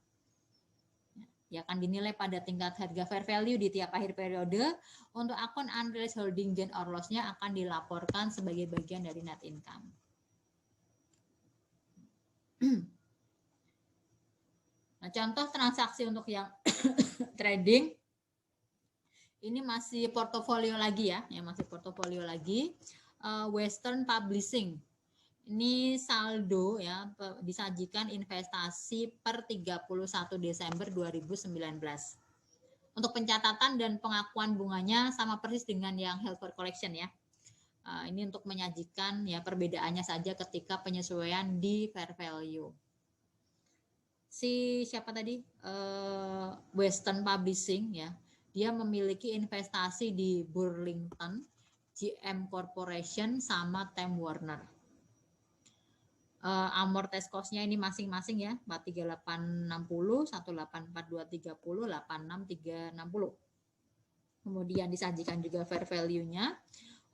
Ya akan dinilai pada tingkat harga fair value di tiap akhir periode. Untuk akun unrealized holding gain or loss-nya akan dilaporkan sebagai bagian dari net income. Nah, contoh transaksi untuk yang trading ini masih portofolio lagi ya, masih portofolio lagi. Western Publishing. Ini saldo ya disajikan investasi per 31 Desember 2019. Untuk pencatatan dan pengakuan bunganya sama persis dengan yang held for collection ya. Ini untuk menyajikan ya perbedaannya saja ketika penyesuaian di fair value. Si siapa tadi? Western Publishing ya. Dia memiliki investasi di Burlington, GM Corporation sama Time Warner. amortized cost-nya ini masing-masing ya, 43860, 184.230, 86360. Kemudian disajikan juga fair value-nya.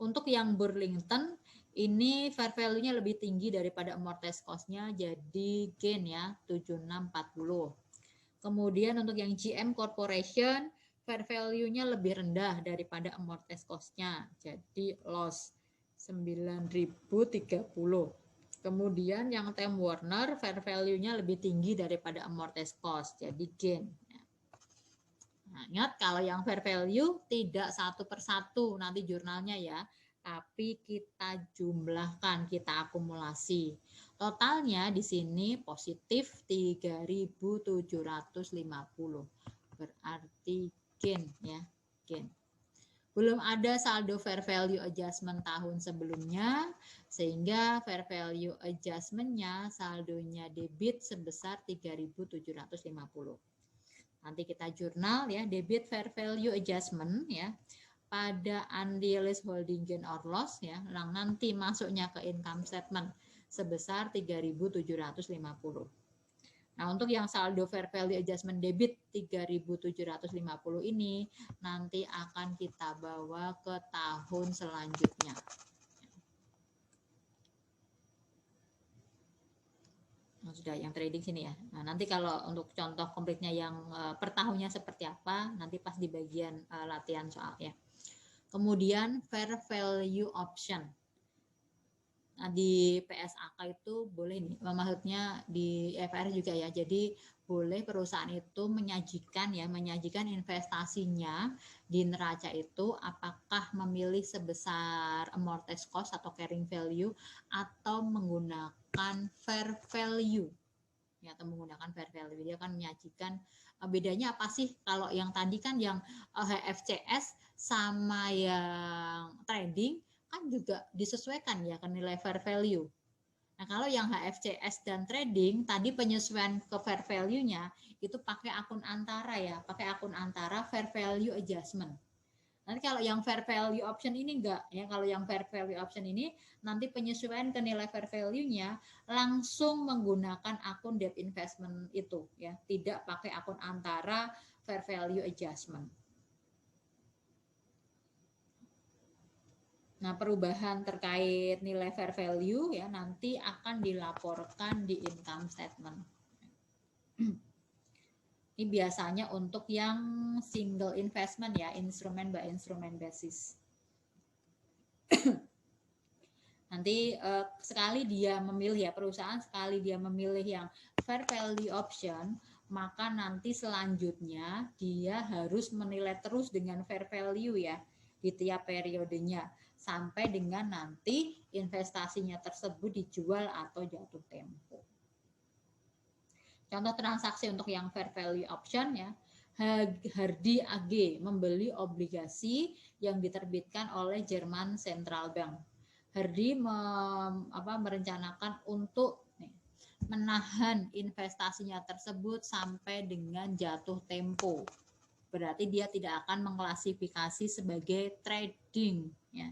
Untuk yang Burlington ini fair value-nya lebih tinggi daripada amortized cost-nya, jadi gain ya 7640. Kemudian untuk yang GM Corporation fair value-nya lebih rendah daripada amortized cost-nya, jadi loss 9.030. Kemudian yang Time Warner fair value-nya lebih tinggi daripada amortized cost, jadi gain. Nah, ingat kalau yang fair value tidak satu persatu nanti jurnalnya ya, tapi kita jumlahkan, kita akumulasi. Totalnya di sini positif 3.750. Berarti gain ya, gain. Belum ada saldo fair value adjustment tahun sebelumnya, sehingga fair value adjustment-nya saldonya debit sebesar 3.750. Nanti kita jurnal ya, debit fair value adjustment ya, pada unrealized holding gain or loss ya, nanti masuknya ke income statement sebesar 3.750. Nah, untuk yang saldo fair value adjustment debit 3.750 ini nanti akan kita bawa ke tahun selanjutnya. Nah, sudah yang trading sini ya. Nah, nanti kalau untuk contoh komplitnya yang per tahunnya seperti apa, nanti pas di bagian latihan soal ya. Kemudian fair value option. Nah, di PSAK itu boleh nih, maksudnya di FR juga ya. Jadi boleh perusahaan itu menyajikan investasinya di neraca itu apakah memilih sebesar amortized cost atau carrying value atau menggunakan fair value. Ya, atau menggunakan fair value. Dia akan menyajikan bedanya apa sih kalau yang tadi kan yang HFCS sama yang trading kan juga disesuaikan ya ke nilai fair value. Nah, kalau yang HFCS dan trading tadi penyesuaian ke fair value-nya itu pakai akun antara ya, pakai akun antara fair value adjustment. Nanti kalau yang fair value option ini enggak ya, kalau yang fair value option ini nanti penyesuaian ke nilai fair value-nya langsung menggunakan akun debt investment itu ya, tidak pakai akun antara fair value adjustment. Nah, perubahan terkait nilai fair value ya nanti akan dilaporkan di income statement. Ini biasanya untuk yang single investment ya, instrument by instrument basis. Nanti sekali dia memilih ya, perusahaan sekali dia memilih yang fair value option, maka nanti selanjutnya dia harus menilai terus dengan fair value ya di tiap periodenya sampai dengan nanti investasinya tersebut dijual atau jatuh tempo. Contoh transaksi untuk yang fair value option ya, Hardy AG membeli obligasi yang diterbitkan oleh Jerman Central Bank. Hardy merencanakan untuk menahan investasinya tersebut sampai dengan jatuh tempo. Berarti dia tidak akan mengklasifikasi sebagai trading ya.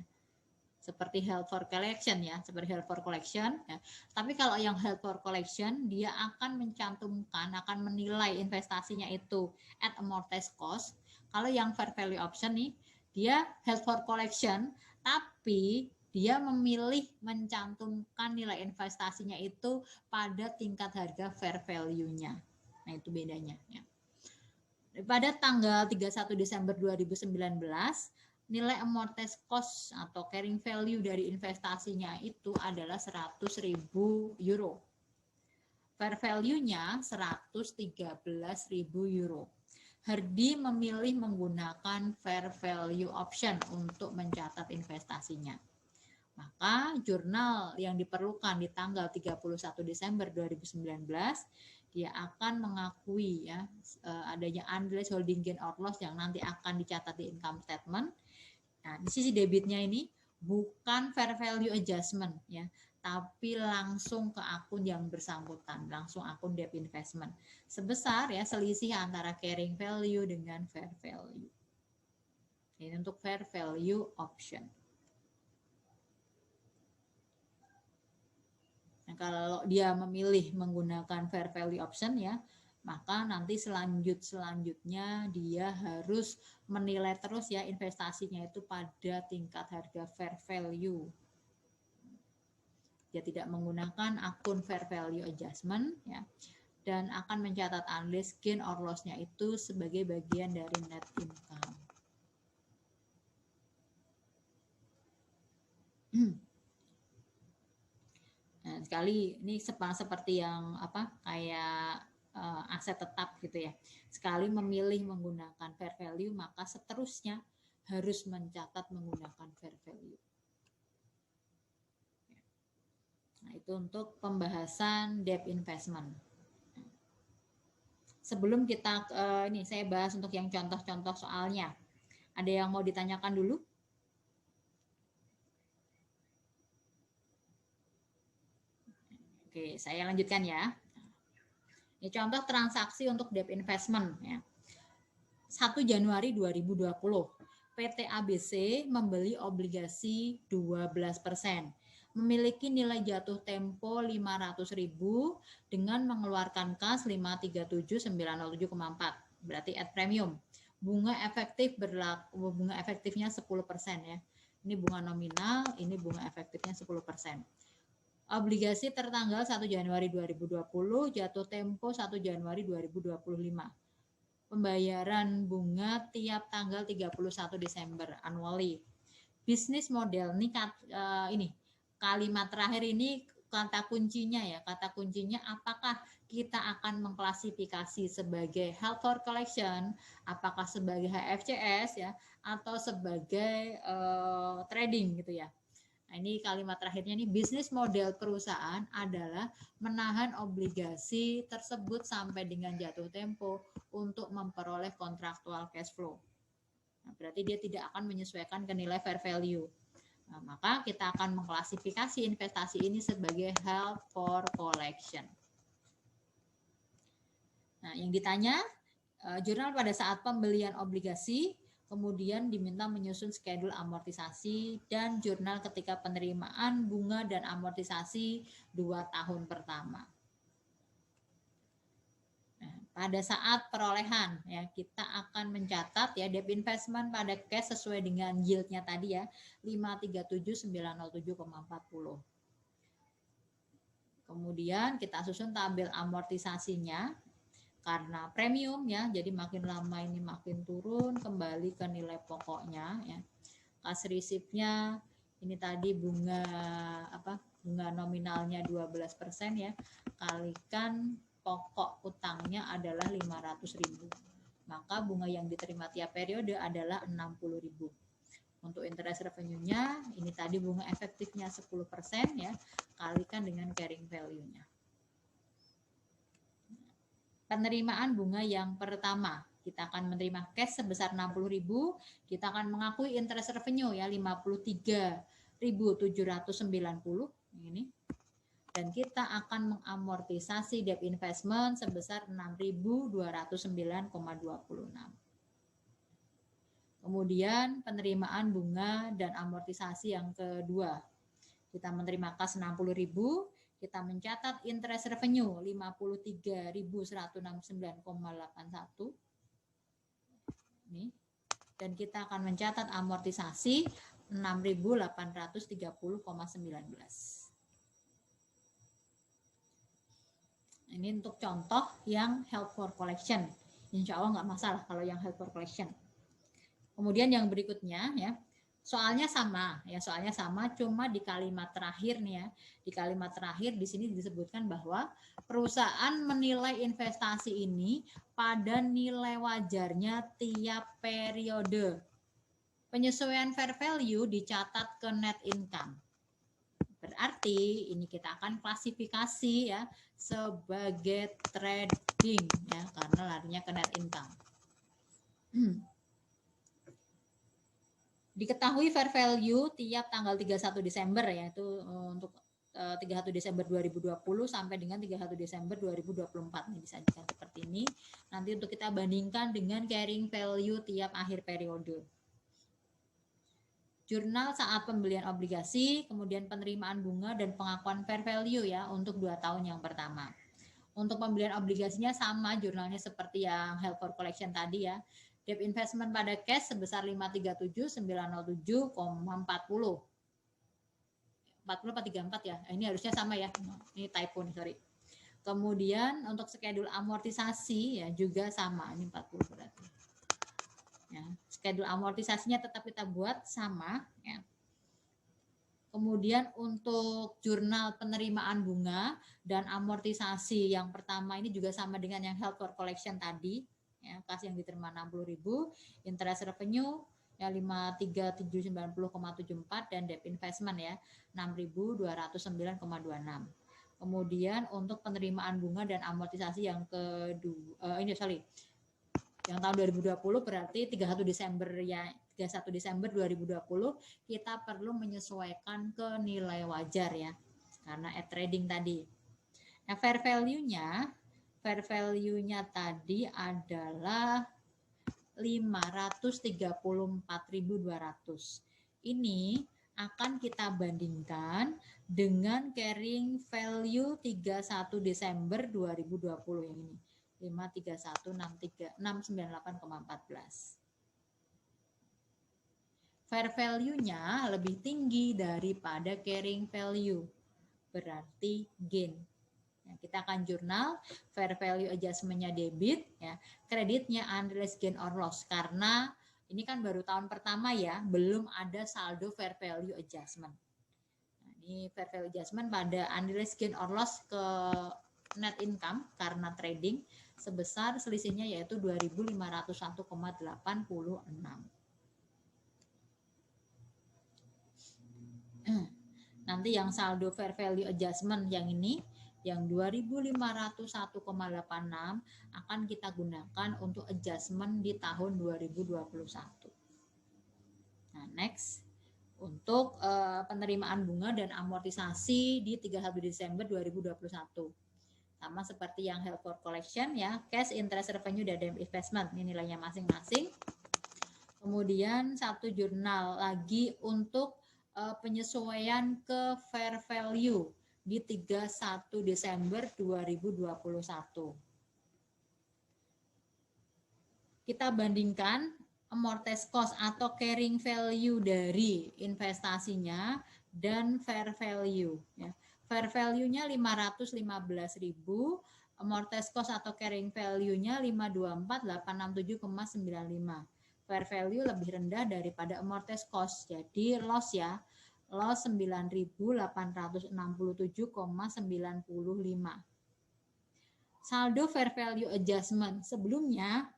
Seperti held for collection ya, seperti held for collection ya. Tapi kalau yang held for collection dia akan mencantumkan, akan menilai investasinya itu at amortized cost. Kalau yang fair value option nih, dia held for collection tapi dia memilih mencantumkan nilai investasinya itu pada tingkat harga fair value-nya. Nah, itu bedanya ya. Pada tanggal 31 Desember 2019 nilai amortized cost atau carrying value dari investasinya itu adalah 100.000 euro. Fair value-nya 113.000 euro. Hardy memilih menggunakan fair value option untuk mencatat investasinya. Maka jurnal yang diperlukan di tanggal 31 Desember 2019 dia akan mengakui ya adanya unrealized holding gain or loss yang nanti akan dicatat di income statement. Nah, di sisi debitnya ini bukan fair value adjustment ya, tapi langsung ke akun yang bersangkutan, langsung akun debt investment. Sebesar ya selisih antara carrying value dengan fair value. Ini untuk fair value option. Nah, kalau dia memilih menggunakan fair value option ya, maka nanti selanjutnya dia harus menilai terus ya investasinya itu pada tingkat harga fair value. Dia tidak menggunakan akun fair value adjustment ya, dan akan mencatat unrealized gain or loss-nya itu sebagai bagian dari net income. Nah, sekali ini seperti yang kayak aset tetap gitu ya. Sekali memilih menggunakan fair value, maka seterusnya harus mencatat menggunakan fair value. Nah, itu untuk pembahasan debt investment. Sebelum kita ini saya bahas untuk yang contoh-contoh soalnya. Ada yang mau ditanyakan dulu? Oke, saya lanjutkan ya. Ini contoh transaksi untuk debt investment ya. 1 Januari 2020, PT ABC membeli obligasi 12%, memiliki nilai jatuh tempo 500.000 dengan mengeluarkan kas 537.907,4, berarti at premium. Bunga efektifnya 10% ya. Ini bunga nominal, ini bunga efektifnya 10%. Obligasi tertanggal 1 Januari 2020, jatuh tempo 1 Januari 2025. Pembayaran bunga tiap tanggal 31 Desember annually. Bisnis model ini kalimat terakhir ini kata kuncinya ya. Kata kuncinya apakah kita akan mengklasifikasi sebagai held for collection, apakah sebagai HFCS ya, atau sebagai trading gitu ya. Nah, ini kalimat terakhirnya nih, bisnis model perusahaan adalah menahan obligasi tersebut sampai dengan jatuh tempo untuk memperoleh kontraktual cash flow. Nah, berarti dia tidak akan menyesuaikan ke nilai fair value. Nah, maka kita akan mengklasifikasi investasi ini sebagai held for collection. Nah, yang ditanya, jurnal pada saat pembelian obligasi, kemudian diminta menyusun schedule amortisasi dan jurnal ketika penerimaan bunga dan amortisasi 2 tahun pertama. Nah, pada saat perolehan ya kita akan mencatat ya debt investment pada cash sesuai dengan yieldnya tadi ya 537.907,40. Kemudian kita susun tabel amortisasinya. Karena premium ya, jadi makin lama ini makin turun kembali ke nilai pokoknya ya. Kas risipnya ini tadi bunga bunga nominalnya 12% ya, kalikan pokok utangnya adalah 500.000. Maka bunga yang diterima tiap periode adalah 60.000. Untuk interest revenue-nya ini tadi bunga efektifnya 10% ya, kalikan dengan carrying value-nya. Penerimaan bunga yang pertama, kita akan menerima cash sebesar 60.000, kita akan mengakui interest revenue ya 53.790 ini. Dan kita akan mengamortisasi debt investment sebesar 6.209,26. Kemudian penerimaan bunga dan amortisasi yang kedua. Kita menerima kas 60.000, kita mencatat interest revenue 53.169,81 ini, dan kita akan mencatat amortisasi 6.830,19. Ini untuk contoh yang held for collection. Insya Allah nggak masalah kalau yang held for collection. Kemudian yang berikutnya ya, soalnya sama, cuma di kalimat terakhir nih ya. Di kalimat terakhir di sini disebutkan bahwa perusahaan menilai investasi ini pada nilai wajarnya tiap periode. Penyesuaian fair value dicatat ke net income. Berarti ini kita akan klasifikasi ya sebagai trading ya, karena larinya ke net income. Diketahui fair value tiap tanggal 31 Desember ya, itu untuk 31 Desember 2020 sampai dengan 31 Desember 2024 nih, disajikan seperti ini. Nanti untuk kita bandingkan dengan carrying value tiap akhir periode. jurnal saat pembelian obligasi, kemudian penerimaan bunga dan pengakuan fair value ya untuk 2 tahun yang pertama. Untuk pembelian obligasinya sama jurnalnya seperti yang held for collection tadi ya. Debt investment pada cash sebesar 537.907,40. 40 apa 34 ya? Ini harusnya sama ya. Ini typo nih, sorry. Kemudian untuk schedule amortisasi ya juga sama. Ini 40 berarti. Ya, schedule amortisasinya tetap kita buat sama ya. Kemudian untuk jurnal penerimaan bunga dan amortisasi yang pertama ini juga sama dengan yang held for collection tadi ya, kas yang diterima 60.000, interest revenue ya 53790,74 dan debt investment ya 6.209,26. Kemudian untuk penerimaan bunga dan amortisasi yang kedua yang tahun 2020 berarti 31 Desember ya 31 Desember 2020 kita perlu menyesuaikan ke nilai wajar ya karena at trading tadi. Nah, fair value-nya tadi adalah 534.200. Ini akan kita bandingkan dengan carrying value 31 Desember 2020 yang ini. 531.698,14. Fair value-nya lebih tinggi daripada carrying value, berarti gain. Ya, kita akan jurnal fair value adjustment-nya debit, ya, kreditnya unrealized gain or loss karena ini kan baru tahun pertama ya, belum ada saldo fair value adjustment. Nah, ini fair value adjustment pada unrealized gain or loss ke net income karena trading sebesar selisihnya yaitu 2.501,86. Nanti yang saldo fair value adjustment yang ini yang 2.501,86 akan kita gunakan untuk adjustment di tahun 2021. Nah, next untuk penerimaan bunga dan amortisasi di 31 Desember 2021. Sama seperti yang held for collection ya, cash, interest, revenue, dan investment. Ini nilainya masing-masing. Kemudian satu jurnal lagi untuk penyesuaian ke fair value di 31 Desember 2021. Kita bandingkan amortized cost atau carrying value dari investasinya dan fair value ya. Fair value-nya 515.000, amortized cost atau carrying value-nya 524.867,95. Fair value lebih rendah daripada amortized cost. Jadi loss ya. Loss 9.867,95. Saldo fair value adjustment sebelumnya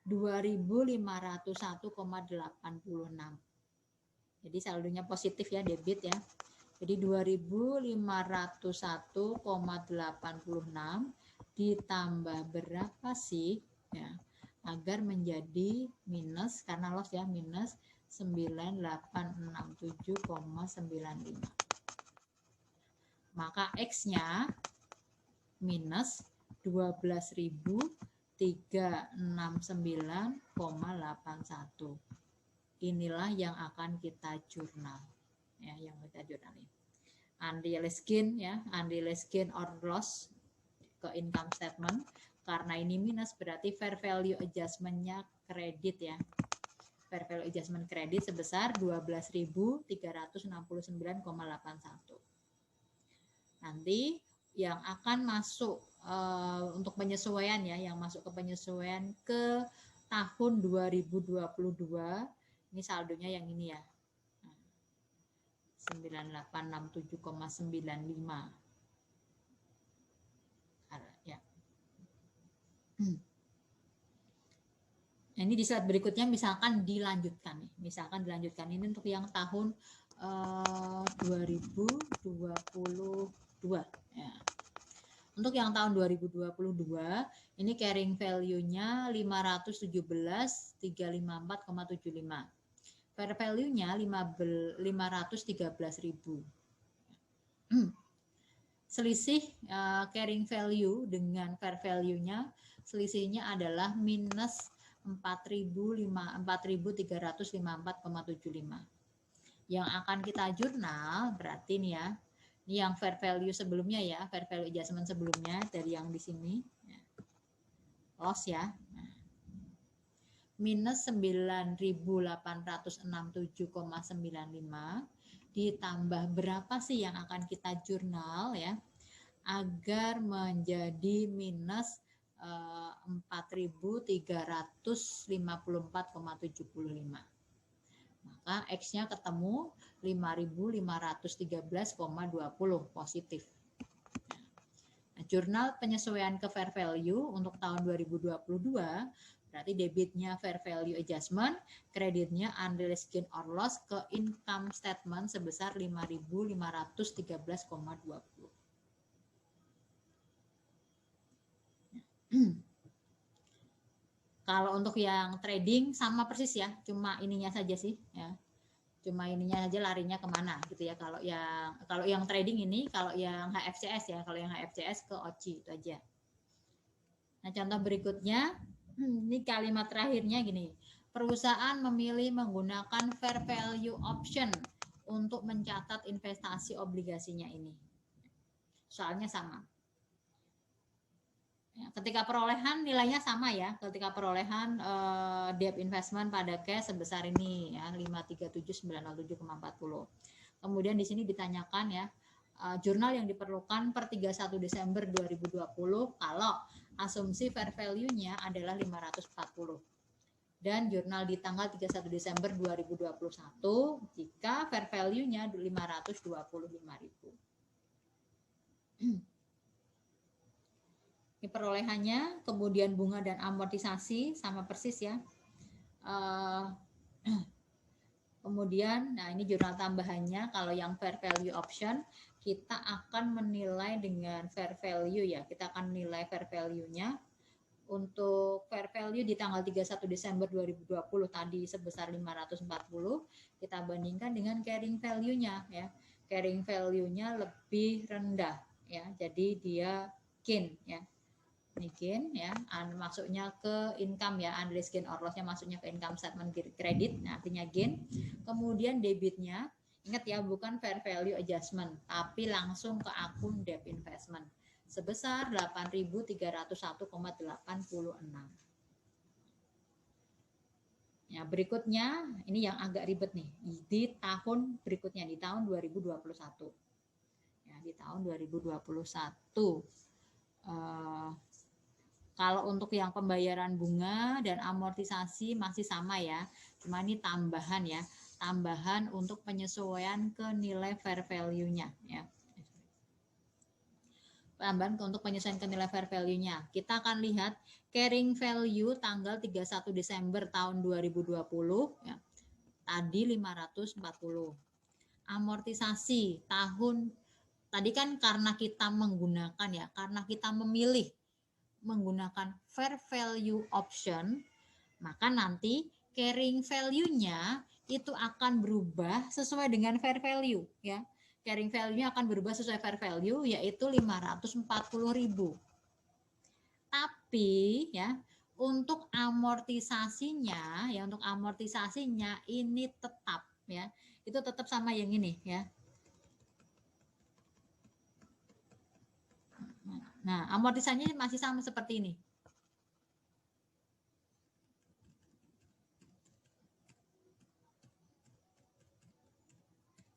2.501,86. Jadi saldonya positif ya, debit ya. Jadi 2.501,86 ditambah berapa sih ya agar menjadi minus karena loss ya, minus 9.867,95. Maka X-nya minus 12.369,81. Inilah yang akan kita jurnal. Ya, yang kita jurnalin. Unrealized gain ya, unrealized gain or loss ke income statement. Karena ini minus berarti fair value adjustment-nya kredit ya. Fair value adjustment kredit sebesar 12.369,81. Nanti yang akan masuk untuk penyesuaian ya, yang masuk ke penyesuaian ke tahun 2022, ini saldonya yang ini ya, 9867,95 ya. Nah, ini di slide berikutnya misalkan dilanjutkan nih, misalkan dilanjutkan ini untuk yang tahun 2022 ya. Untuk yang tahun 2022 ini carrying value-nya 517.354,75. Fair value-nya 513.000. Selisih carrying value dengan fair value-nya selisihnya adalah minus 4.354,75. Yang akan kita jurnal berarti nih ya, ini yang fair value sebelumnya ya, fair value adjustment sebelumnya dari yang di sini, loss ya, minus 9.867,95 ditambah berapa sih yang akan kita jurnal ya, agar menjadi minus 4.354,75. Maka X-nya ketemu 5.513,20 positif. Nah, jurnal penyesuaian ke fair value untuk tahun 2022 berarti debitnya fair value adjustment, kreditnya unrealized gain or loss ke income statement sebesar 5.513,20. Kalau untuk yang trading sama persis ya, cuma ininya saja sih ya. Cuma ininya aja larinya kemana gitu ya. Kalau yang trading ini, kalau yang HFCS ya, kalau yang HFCS ke OCI itu aja. Nah, contoh berikutnya, ini kalimat terakhirnya gini. Perusahaan memilih menggunakan fair value option untuk mencatat investasi obligasinya ini. Soalnya sama. Ya, ketika perolehan nilainya sama ya, ketika perolehan debt investment pada cash sebesar ini ya 537.907,40. Kemudian di sini ditanyakan ya jurnal yang diperlukan per 31 Desember 2020 kalau asumsi fair value-nya adalah 540. Dan jurnal di tanggal 31 Desember 2021 jika fair value-nya 525.000. Ini perolehannya, kemudian bunga dan amortisasi sama persis ya. Kemudian, nah ini jurnal tambahannya, kalau yang fair value option, kita akan menilai dengan fair value ya. Kita akan menilai fair value-nya. Untuk fair value di tanggal 31 Desember 2020 tadi sebesar 540, kita bandingkan dengan carrying value-nya ya. Carrying value-nya lebih rendah ya. Jadi dia gain ya. Ini gain ya, masuknya ke income ya, unrealized gain or loss-nya masuknya ke income statement kredit, nah, artinya gain. Kemudian debitnya, ingat ya, bukan fair value adjustment, tapi langsung ke akun debt investment sebesar 8.301,86. Ya, berikutnya ini yang agak ribet nih, di tahun berikutnya di tahun 2021. Ya, di tahun 2021. Kalau untuk yang pembayaran bunga dan amortisasi masih sama ya, cuma ini tambahan ya, tambahan untuk penyesuaian ke nilai fair value-nya ya. Tambahan untuk penyesuaian ke nilai fair value-nya. Kita akan lihat carrying value tanggal 31 Desember tahun 2020 ya. Tadi 540. Amortisasi tahun tadi kan karena kita menggunakan ya, karena kita memilih menggunakan fair value option, maka nanti carrying value-nya itu akan berubah sesuai dengan fair value ya. Carrying value-nya akan berubah sesuai fair value yaitu 540.000. Tapi ya untuk amortisasinya ya, untuk amortisasinya ini tetap ya. Itu tetap sama yang ini ya. Nah, amortisasinya masih sama seperti ini.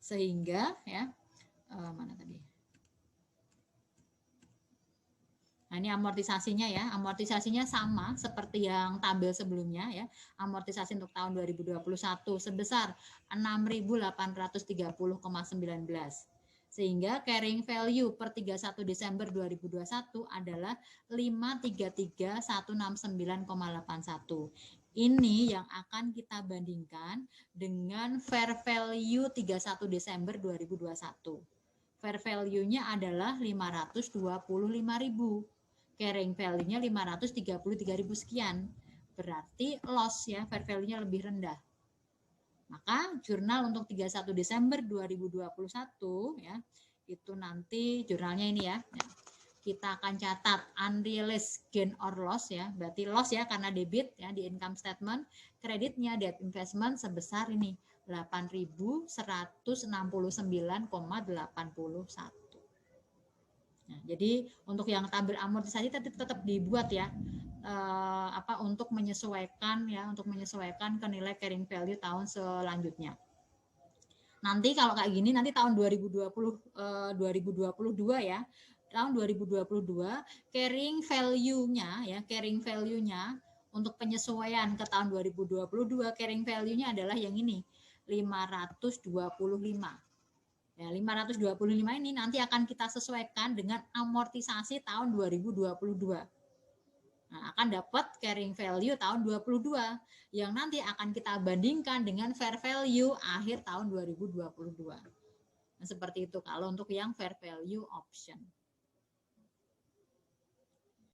Sehingga ya, mana tadi? Nah, ini amortisasinya ya. Amortisasinya sama seperti yang tabel sebelumnya ya. Amortisasi untuk tahun 2021 sebesar 6.830,19. Sehingga carrying value per 31 Desember 2021 adalah 533.169,81. Ini yang akan kita bandingkan dengan fair value 31 Desember 2021. Fair value-nya adalah 525.000. Carrying value-nya 533.000 sekian. Berarti loss ya, fair value-nya lebih rendah. Maka jurnal untuk 31 Desember 2021 ya, itu nanti jurnalnya ini ya. Kita akan catat unrealized gain or loss ya, berarti loss ya karena debit ya di income statement, kreditnya debt investment sebesar ini 8.169,81. Nah, jadi untuk yang tabel amortisasi tetap dibuat ya, untuk menyesuaikan ke nilai carrying value tahun selanjutnya. Nanti kalau kayak gini nanti tahun 2022 ya. Tahun 2022 carrying value-nya untuk penyesuaian ke tahun 2022 carrying value-nya adalah yang ini 525. Ya, 525 ini nanti akan kita sesuaikan dengan amortisasi tahun 2022. Nah, akan dapat carrying value tahun 22 yang nanti akan kita bandingkan dengan fair value akhir tahun 2022. Nah, seperti itu kalau untuk yang fair value option.